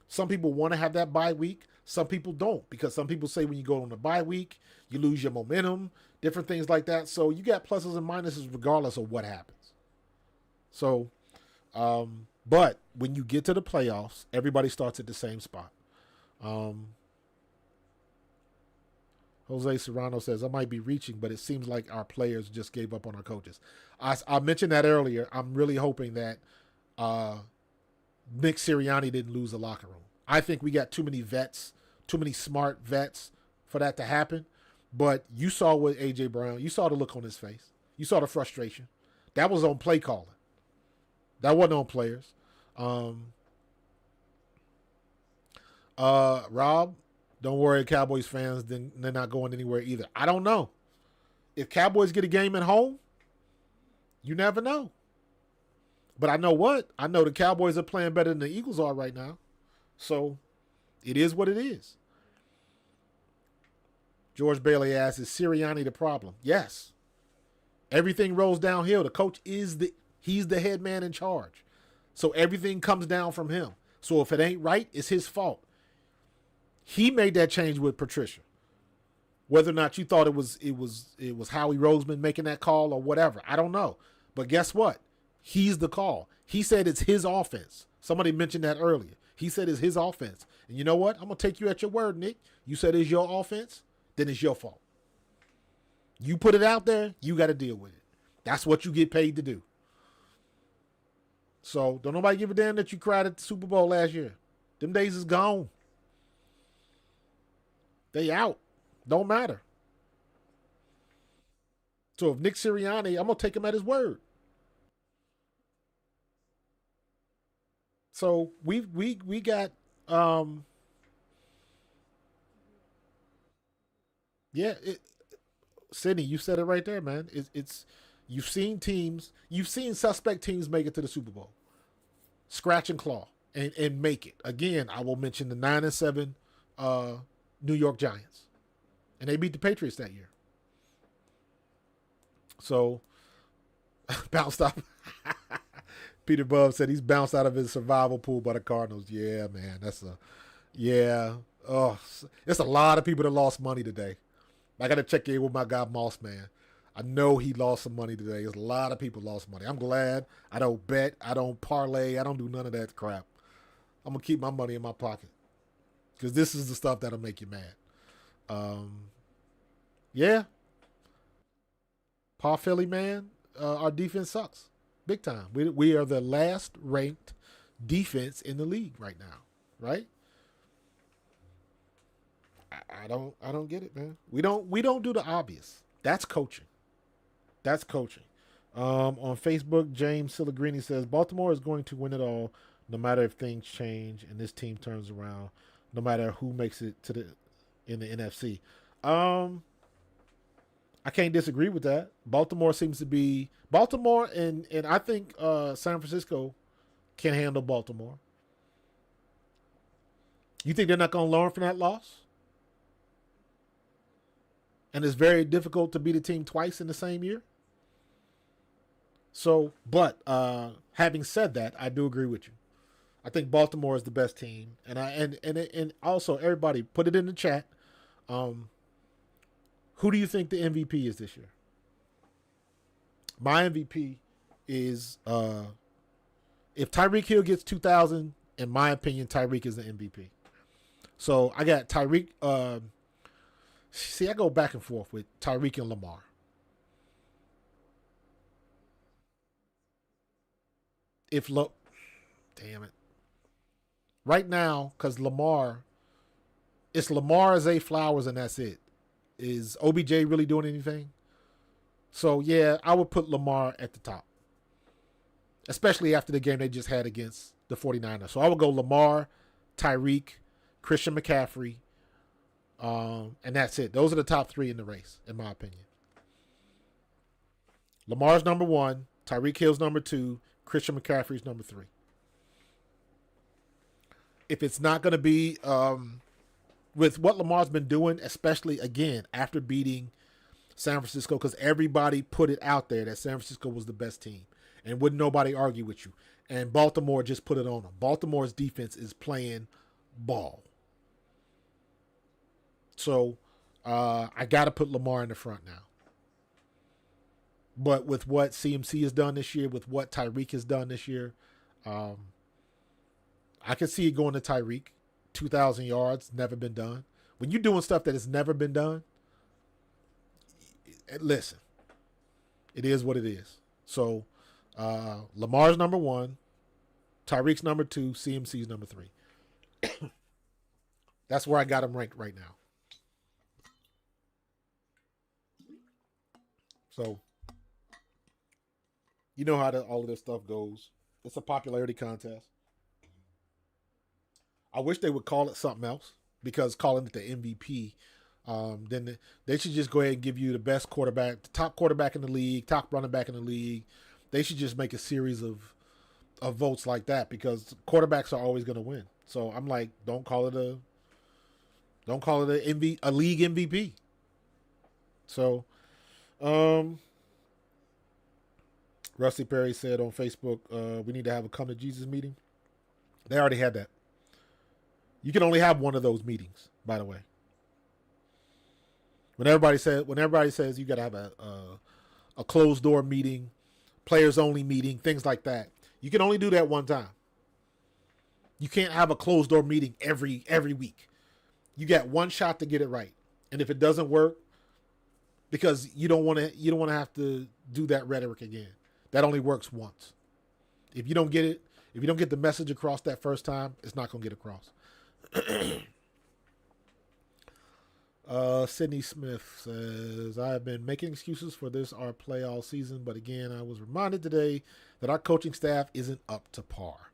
Some people want to have that bye week. Some people don't, because some people say when you go on the bye week, you lose your momentum, different things like that. So you got pluses and minuses regardless of what happens. So, but when you get to the playoffs, everybody starts at the same spot. Jose Serrano says, I might be reaching, but it seems like our players just gave up on our coaches. I mentioned that earlier. I'm really hoping that Nick Sirianni didn't lose the locker room. I think we got too many vets, too many smart vets for that to happen. But you saw with A.J. Brown, you saw the look on his face. You saw the frustration. That was on play calling. That wasn't on players. Rob, don't worry, Cowboys fans, then they're not going anywhere either. I don't know. If Cowboys get a game at home, you never know. But I know what? I know the Cowboys are playing better than the Eagles are right now. So it is what it is. George Bailey asks, is Sirianni the problem? Yes. Everything rolls downhill. The coach he's the head man in charge. So everything comes down from him. So if it ain't right, it's his fault. He made that change with Patricia. Whether or not you thought it was Howie Roseman making that call or whatever, I don't know. But guess what? He's the call. He said it's his offense. Somebody mentioned that earlier. He said it's his offense. And you know what? I'm going to take you at your word, Nick. You said it's your offense, then it's your fault. You put it out there, you got to deal with it. That's what you get paid to do. So don't nobody give a damn that you cried at the Super Bowl last year. Them days is gone. They out. Don't matter. So if Nick Sirianni, I'm going to take him at his word. So we got Sydney, you said it right there, man. It's you've seen suspect teams make it to the Super Bowl. Scratch and claw and make it. Again, I will mention the 9-7 New York Giants. And they beat the Patriots that year. So bounced up. Peter Bubb said he's bounced out of his survival pool by the Cardinals. Yeah, man. Oh, it's a lot of people that lost money today. I got to check in with my guy Moss, man. I know he lost some money today. There's a lot of people lost money. I'm glad I don't bet. I don't parlay. I don't do none of that crap. I'm going to keep my money in my pocket. Because this is the stuff that'll make you mad. Yeah. Paul Philly, man. Our defense sucks. Big time. We are the last ranked defense in the league right now, right? I don't get it, man. We don't do the obvious. That's coaching. On Facebook, James Silagrini says Baltimore is going to win it all, no matter if things change and this team turns around, no matter who makes it in the NFC. I can't disagree with that. Baltimore and I think San Francisco can handle Baltimore. You think they're not going to learn from that loss? And it's very difficult to beat a team twice in the same year. So, but having said that, I do agree with you. I think Baltimore is the best team, and also everybody put it in the chat. Who do you think the MVP is this year? My MVP is if Tyreek Hill gets 2,000. In my opinion, Tyreek is the MVP. So I got Tyreek. I go back and forth with Tyreek and Lamar. Damn it. Right now, because it's Lamar, Zay Flowers, and that's it. Is OBJ really doing anything? So, yeah, I would put Lamar at the top. Especially after the game they just had against the 49ers. So I would go Lamar, Tyreek, Christian McCaffrey, and that's it. Those are the top three in the race, in my opinion. Lamar's number one, Tyreek Hill's number two, Christian McCaffrey's number three. If it's not going to be with what Lamar's been doing, especially, again, after beating San Francisco, because everybody put it out there that San Francisco was the best team, and wouldn't nobody argue with you. And Baltimore just put it on them. Baltimore's defense is playing ball. So I got to put Lamar in the front now. But with what CMC has done this year, with what Tyreek has done this year, I can see it going to Tyreek. 2,000 yards, never been done. When you're doing stuff that has never been done, listen, it is what it is. So Lamar's number one, Tyreek's number 2, CMC's number 3. That's where I got him ranked right now. So, you know how all of this stuff goes. It's a popularity contest. I wish they would call it something else, because calling it the MVP, then they should just go ahead and give you the best quarterback, the top quarterback in the league, top running back in the league. They should just make a series of votes like that, because quarterbacks are always going to win. So I'm like, don't call it a league MVP. So, Rusty Perry said on Facebook, we need to have a come to Jesus meeting. They already had that. You can only have one of those meetings, by the way. When everybody says you got to have a closed door meeting, players only meeting, things like that, you can only do that one time. You can't have a closed door meeting every week. You got one shot to get it right, and if it doesn't work, because you don't want to have to do that rhetoric again. That only works once. If you don't get it, if you don't get the message across that first time, it's not going to get across. Sydney Smith says, I have been making excuses for this our play all season, but again, I was reminded today that our coaching staff isn't up to par.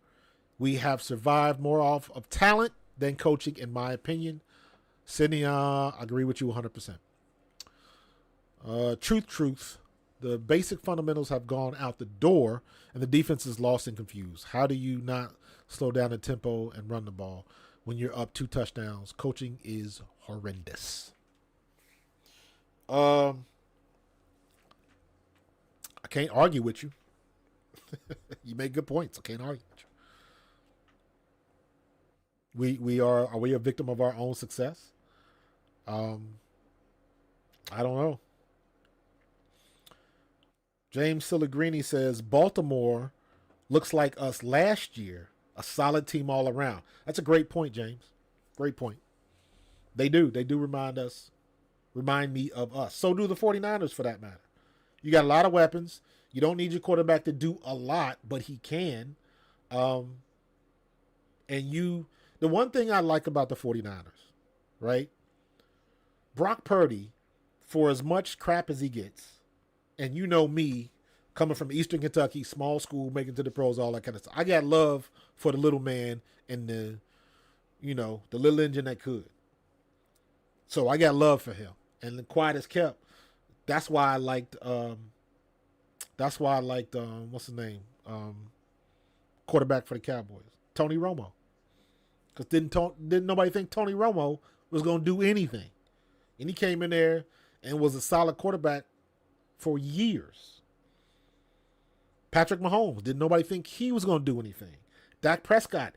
We have survived more off of talent than coaching, in my opinion. Sydney, I agree with you 100%. Truth. The basic fundamentals have gone out the door, and the defense is lost and confused. How do you not slow down the tempo and run the ball when you're up 2 touchdowns? Coaching is horrendous. I can't argue with you. You make good points. I can't argue with you. Are we a victim of our own success? I don't know. James Silligrini says, Baltimore looks like us last year, a solid team all around. That's a great point, James. Great point. They do. They do remind me of us. So do the 49ers, for that matter. You got a lot of weapons. You don't need your quarterback to do a lot, but he can. The one thing I like about the 49ers, right? Brock Purdy, for as much crap as he gets, and you know me, coming from Eastern Kentucky, small school, making to the pros, all that kind of stuff. I got love for the little man and the little engine that could. So I got love for him. And the quiet as kept. That's why I liked what's his name? Quarterback for the Cowboys. Tony Romo. Because didn't nobody think Tony Romo was going to do anything. And he came in there and was a solid quarterback for years. Patrick Mahomes, didn't nobody think he was going to do anything. Dak Prescott,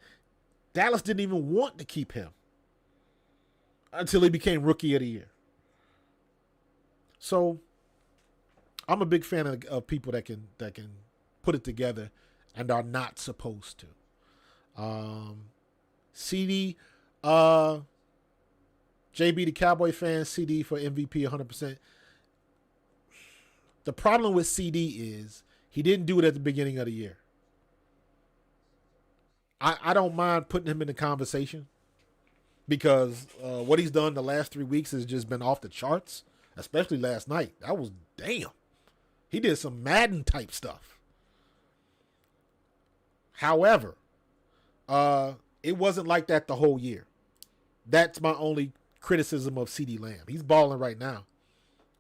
Dallas didn't even want to keep him until he became Rookie of the Year. So I'm a big fan of people that can put it together and are not supposed to. CD, JB the Cowboy fan, CD for MVP 100%. The problem with CD is he didn't do it at the beginning of the year. I don't mind putting him in the conversation, because what he's done the last 3 weeks has just been off the charts, especially last night. That was damn. He did some Madden type stuff. However, it wasn't like that the whole year. That's my only criticism of CeeDee Lamb. He's balling right now.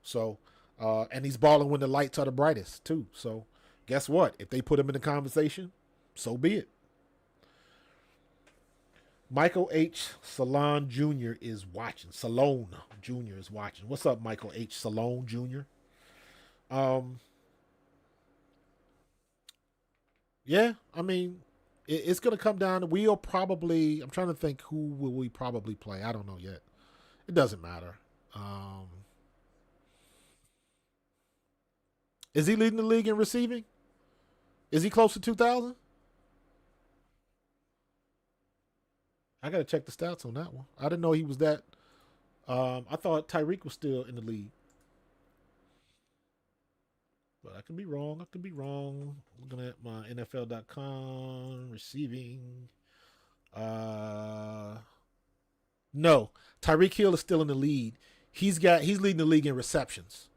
So, and he's balling when the lights are the brightest too. So guess what? If they put him in the conversation, so be it. Michael H. Salon Jr. is watching. Salone Jr. is watching. What's up, Michael H. Salone Jr.? Yeah, I mean, it's going to come down to, I'm trying to think, who will we probably play? I don't know yet. It doesn't matter. Is he leading the league in receiving? Is he close to 2,000? I got to check the stats on that one. I didn't know he was that. I thought Tyreek was still in the league. but I could be wrong. I could be wrong. Looking at my NFL.com receiving. Uh, no, Tyreek Hill is still in the lead. He's leading the league in receptions.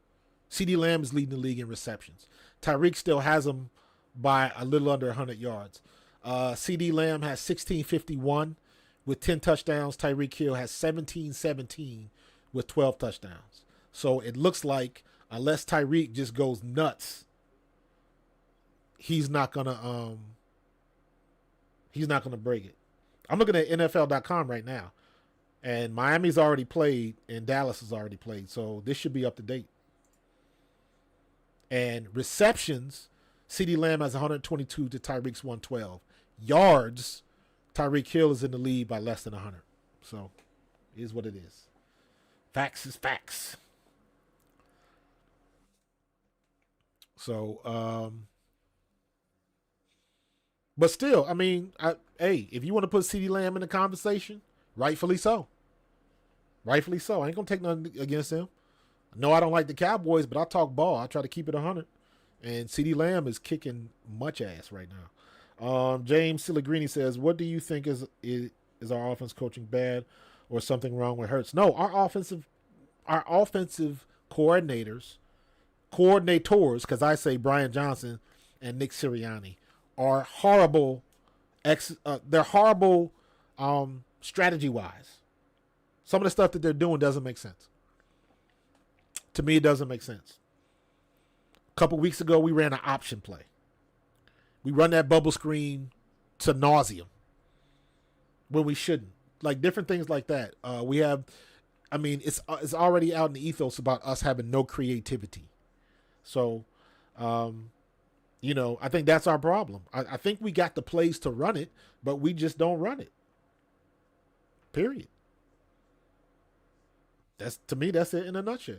CeeDee Lamb is leading the league in receptions. Tyreek still has him by a little under 100 yards. CeeDee Lamb has 1651 with 10 touchdowns. Tyreek Hill has 1717 with 12 touchdowns. So it looks like unless Tyreek just goes nuts, he's not gonna break it. I'm looking at NFL.com right now, and Miami's already played and Dallas has already played, so this should be up to date. And receptions, CeeDee Lamb has 122 to Tyreek's 112. Yards, Tyreek Hill is in the lead by less than 100. So, it is what it is. Facts is facts. So, but still, I mean, hey, if you want to put CeeDee Lamb in the conversation, rightfully so. Rightfully so. I ain't going to take nothing against him. No, I don't like the Cowboys, but I talk ball. I try to keep it 100. And CeeDee Lamb is kicking much ass right now. James Silligrini says, what do you think is our offense coaching bad or something wrong with Hurts? No, our offensive coordinators, because I say Brian Johnson and Nick Sirianni, are horrible. They're horrible strategy-wise. Some of the stuff that they're doing doesn't make sense. To me, it doesn't make sense. A couple weeks ago, we ran an option play. We run that bubble screen to nauseum when we shouldn't. Like different things like that. It's already out in the ethos about us having no creativity. So, I think that's our problem. I think we got the plays to run it, but we just don't run it. Period. To me, that's it in a nutshell.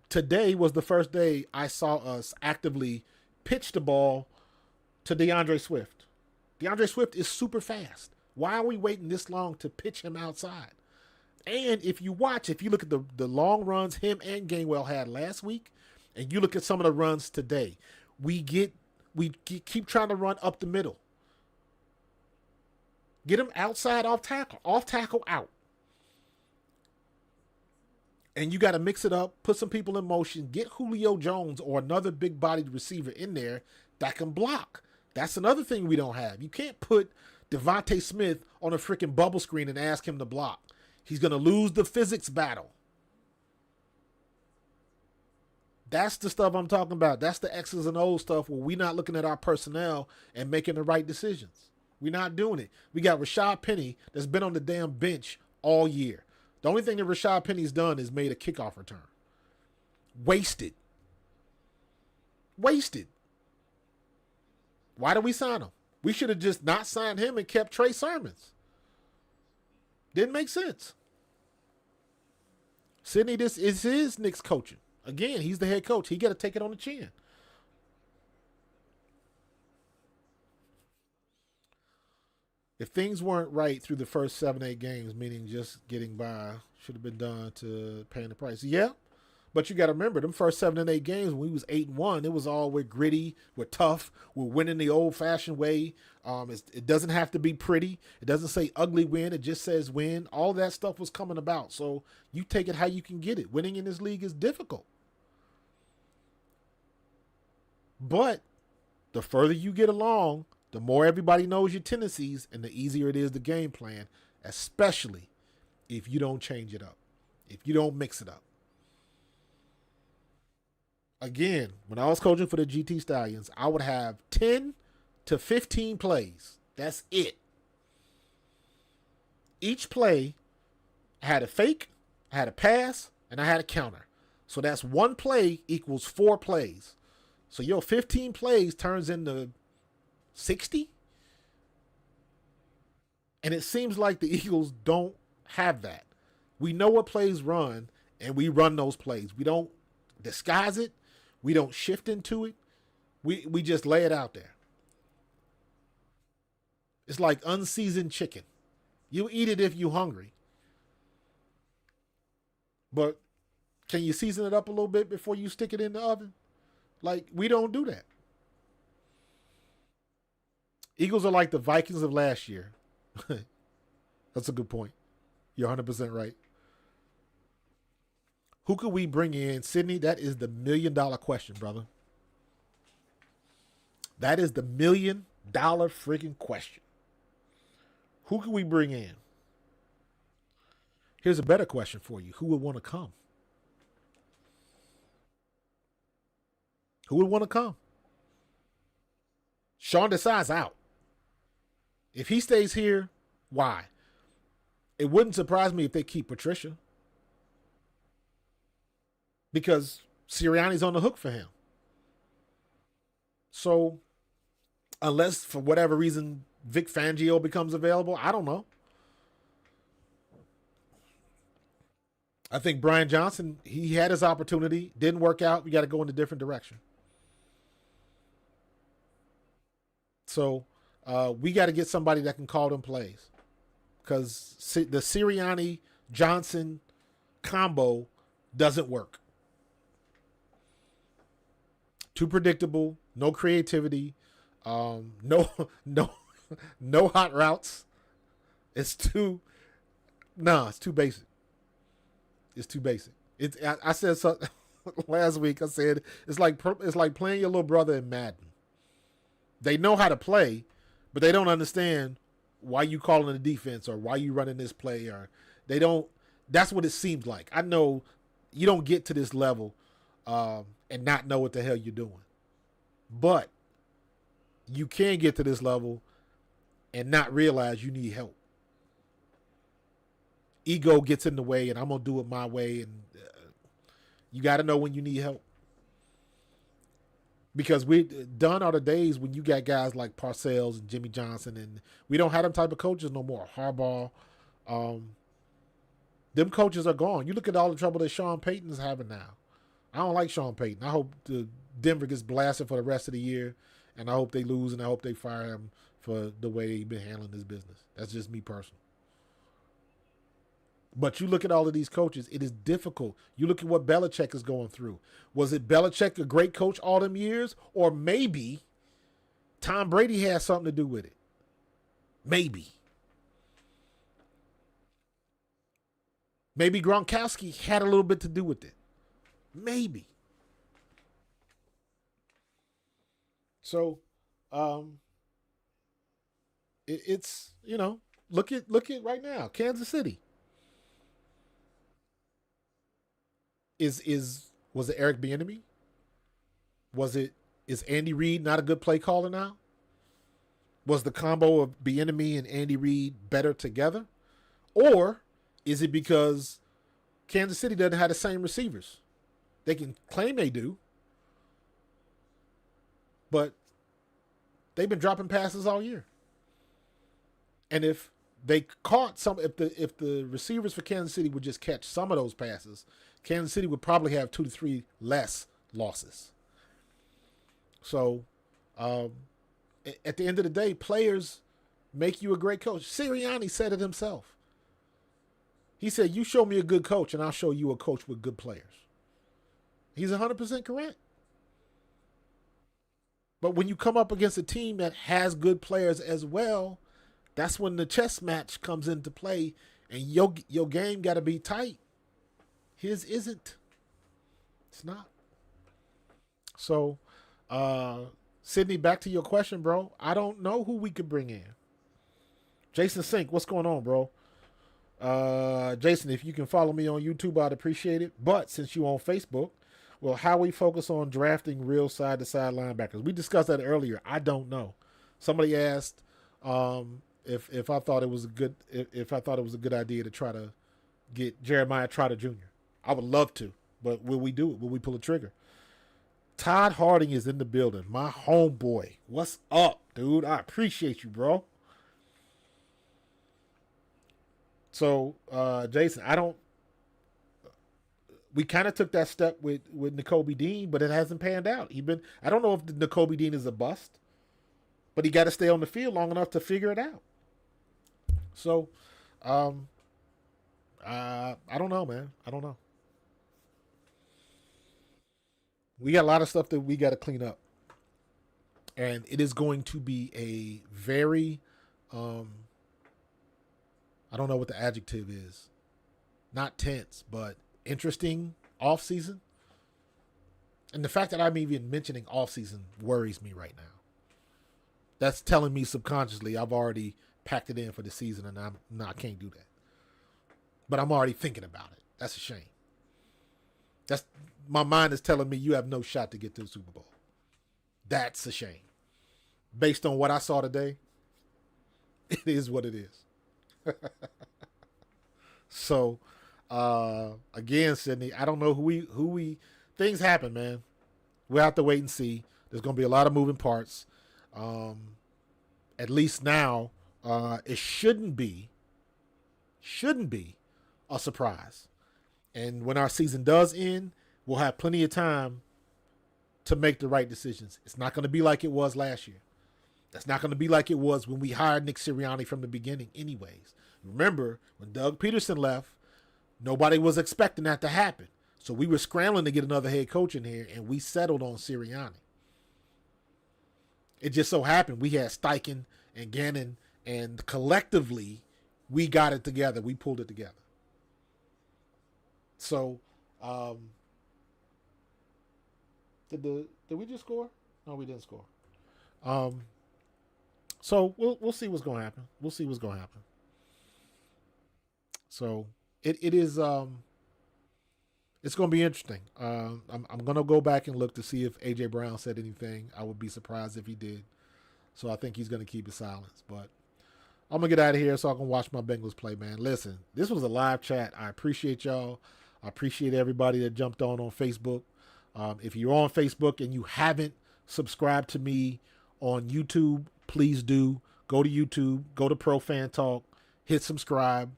Today was the first day I saw us actively pitch the ball to DeAndre Swift. DeAndre Swift is super fast. Why are we waiting this long to pitch him outside? And if you look at the long runs him and Gainwell had last week, and you look at some of the runs today, we keep trying to run up the middle. Get him outside off tackle out. And you got to mix it up, put some people in motion, get Julio Jones or another big-bodied receiver in there that can block. That's another thing we don't have. You can't put Devontae Smith on a freaking bubble screen and ask him to block. He's going to lose the physics battle. That's the stuff I'm talking about. That's the X's and O's stuff where we're not looking at our personnel and making the right decisions. We're not doing it. We got Rashad Penny that's been on the damn bench all year. The only thing that Rashad Penny's done is made a kickoff return. Wasted. Why did we sign him? We should have just not signed him and kept Trey Sermons. Didn't make sense. Sydney, this is his Knicks coaching. Again, he's the head coach. He got to take it on the chin. If things weren't right through the first 7-8 games, meaning just getting by, should have been done to paying the price. Yeah, but you got to remember, them first 7 and 8 games when we was 8-1, it was all we're gritty, we're tough, we're winning the old-fashioned way. It doesn't have to be pretty. It doesn't say ugly win. It just says win. All that stuff was coming about. So you take it how you can get it. Winning in this league is difficult. But the further you get along, the more everybody knows your tendencies and the easier it is to game plan, especially if you don't change it up, if you don't mix it up. Again, when I was coaching for the GT Stallions, I would have 10 to 15 plays. That's it. Each play had a fake, I had a pass, and I had a counter. So that's one play equals 4 plays. So your 15 plays turns into 60? And it seems like the Eagles don't have that. We know what plays run, and we run those plays. We don't disguise it. We don't shift into it. We just lay it out there. It's like unseasoned chicken. You eat it if you're hungry. But Can you season it up a little bit before you stick it in the oven? Like, we don't do that. Eagles are like the Vikings of last year. That's a good point. You're 100% right. Who could we bring in? Sydney, that is the $1,000,000 question, brother. That is the $1,000,000 freaking question. Who could we bring in? Here's a better question for you. Who would want to come? Who would want to come? Sean Desai's out. If he stays here, why? It wouldn't surprise me if they keep Patricia. Because Sirianni's on the hook for him. So, unless for whatever reason Vic Fangio becomes available, I don't know. I think Brian Johnson, he had his opportunity, didn't work out. We got to go in a different direction. So, we got to get somebody that can call them plays. Because the Sirianni Johnson combo doesn't work. Too predictable, no creativity, no hot routes. It's too basic. It's too basic. I said something last week. I said it's like playing your little brother in Madden. They know how to play, but they don't understand why you calling the defense or why you running this play, or they don't. That's what it seems like. I know you don't get to this level and not know what the hell you're doing, but you can get to this level and not realize you need help. Ego gets in the way, and I'm gonna do it my way, and you got to know when you need help. Because we done are the days when you got guys like Parcells and Jimmy Johnson, and we don't have them type of coaches no more. Harbaugh, them coaches are gone. You look at all the trouble that Sean Payton is having now. I don't like Sean Payton. I hope Denver gets blasted for the rest of the year, and I hope they lose, and I hope they fire him for the way he's been handling this business. That's just me personally. But you look at all of these coaches, it is difficult. You look at what Belichick is going through. Was it Belichick a great coach all them years? Or maybe Tom Brady has something to do with it. Maybe. Maybe Gronkowski had a little bit to do with it. Maybe. So, it's, look at right now, Kansas City. Was it Eric Bieniemy? Is Andy Reid not a good play caller now? Was the combo of Bieniemy and Andy Reid better together? Or is it because Kansas City doesn't have the same receivers? They can claim they do, but they've been dropping passes all year. And if they caught if the receivers for Kansas City would just catch some of those passes, Kansas City would probably have 2 to 3 less losses. So, at the end of the day, players make you a great coach. Sirianni said it himself. He said, "You show me a good coach, and I'll show you a coach with good players." He's 100% correct. But when you come up against a team that has good players as well, that's when the chess match comes into play, and your game got to be tight. His isn't. It's not. So, Sydney, back to your question, bro. I don't know who we could bring in. Jason Sink, what's going on, bro? Jason, if you can follow me on YouTube, I'd appreciate it. But since you're on Facebook, well, how we focus on drafting real side-to-side linebackers. We discussed that earlier. I don't know. Somebody asked if I thought it was a good idea to try to get Jeremiah Trotter Jr. I would love to, but will we do it? Will we pull a trigger? Todd Harding is in the building. My homeboy. What's up, dude? I appreciate you, bro. So, Jason, we kind of took that step with Nakobe Dean, but it hasn't panned out. I don't know if Nakobe Dean is a bust, but he got to stay on the field long enough to figure it out. So, I don't know, man. I don't know. We got a lot of stuff that we got to clean up. And it is going to be a very, I don't know what the adjective is. Not tense, but interesting off season. And the fact that I'm even mentioning off season worries me right now. That's telling me subconsciously I've already packed it in for the season, and I can't do that. But I'm already thinking about it. That's a shame. That's my mind is telling me you have no shot to get to the Super Bowl. That's a shame. Based on what I saw today, it is what it is. So, again, Sydney, I don't know who we things happen, man. We'll have to wait and see. There's going to be a lot of moving parts. At least now, it shouldn't be a surprise. And when our season does end, we'll have plenty of time to make the right decisions. It's not going to be like it was last year. That's not going to be like it was when we hired Nick Sirianni from the beginning anyways. Remember, when Doug Peterson left, nobody was expecting that to happen. So we were scrambling to get another head coach in here, and we settled on Sirianni. It just so happened we had Steichen and Gannon, and collectively, we got it together. We pulled it together. So, did we just score? No, we didn't score. So we'll see what's going to happen. We'll see what's going to happen. So it is it's going to be interesting. I'm going to go back and look to see if AJ Brown said anything. I would be surprised if he did. So I think he's going to keep his silence. But I'm going to get out of here so I can watch my Bengals play, man. Listen, this was a live chat. I appreciate y'all. I appreciate everybody that jumped on Facebook. If you're on Facebook and you haven't subscribed to me on YouTube, please do. Go to YouTube. Go to Pro Fan Talk. Hit subscribe.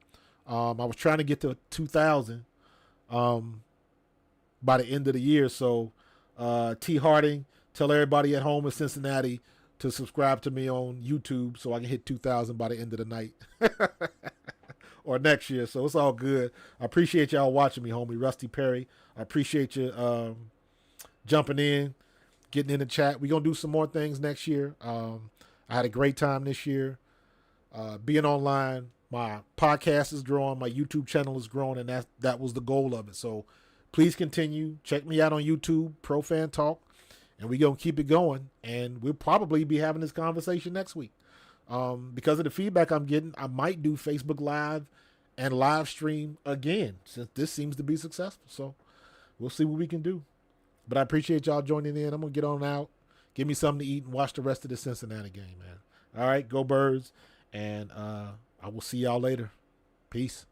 I was trying to get to 2,000 by the end of the year. So T. Harding, tell everybody at home in Cincinnati to subscribe to me on YouTube so I can hit 2,000 by the end of the night or next year. So it's all good. I appreciate y'all watching me, homie. Rusty Perry, I appreciate you jumping in, getting in the chat. We're going to do some more things next year. I had a great time this year being online. My podcast is growing. My YouTube channel is growing, and that was the goal of it. So please continue. Check me out on YouTube, Pro Fan Talk, and we're going to keep it going. And we'll probably be having this conversation next week. Because of the feedback I'm getting, I might do Facebook Live and live stream again, since this seems to be successful. So we'll see what we can do. But I appreciate y'all joining in. I'm going to get on out, give me something to eat, and watch the rest of the Cincinnati game, man. All right, go Birds. And I will see y'all later. Peace.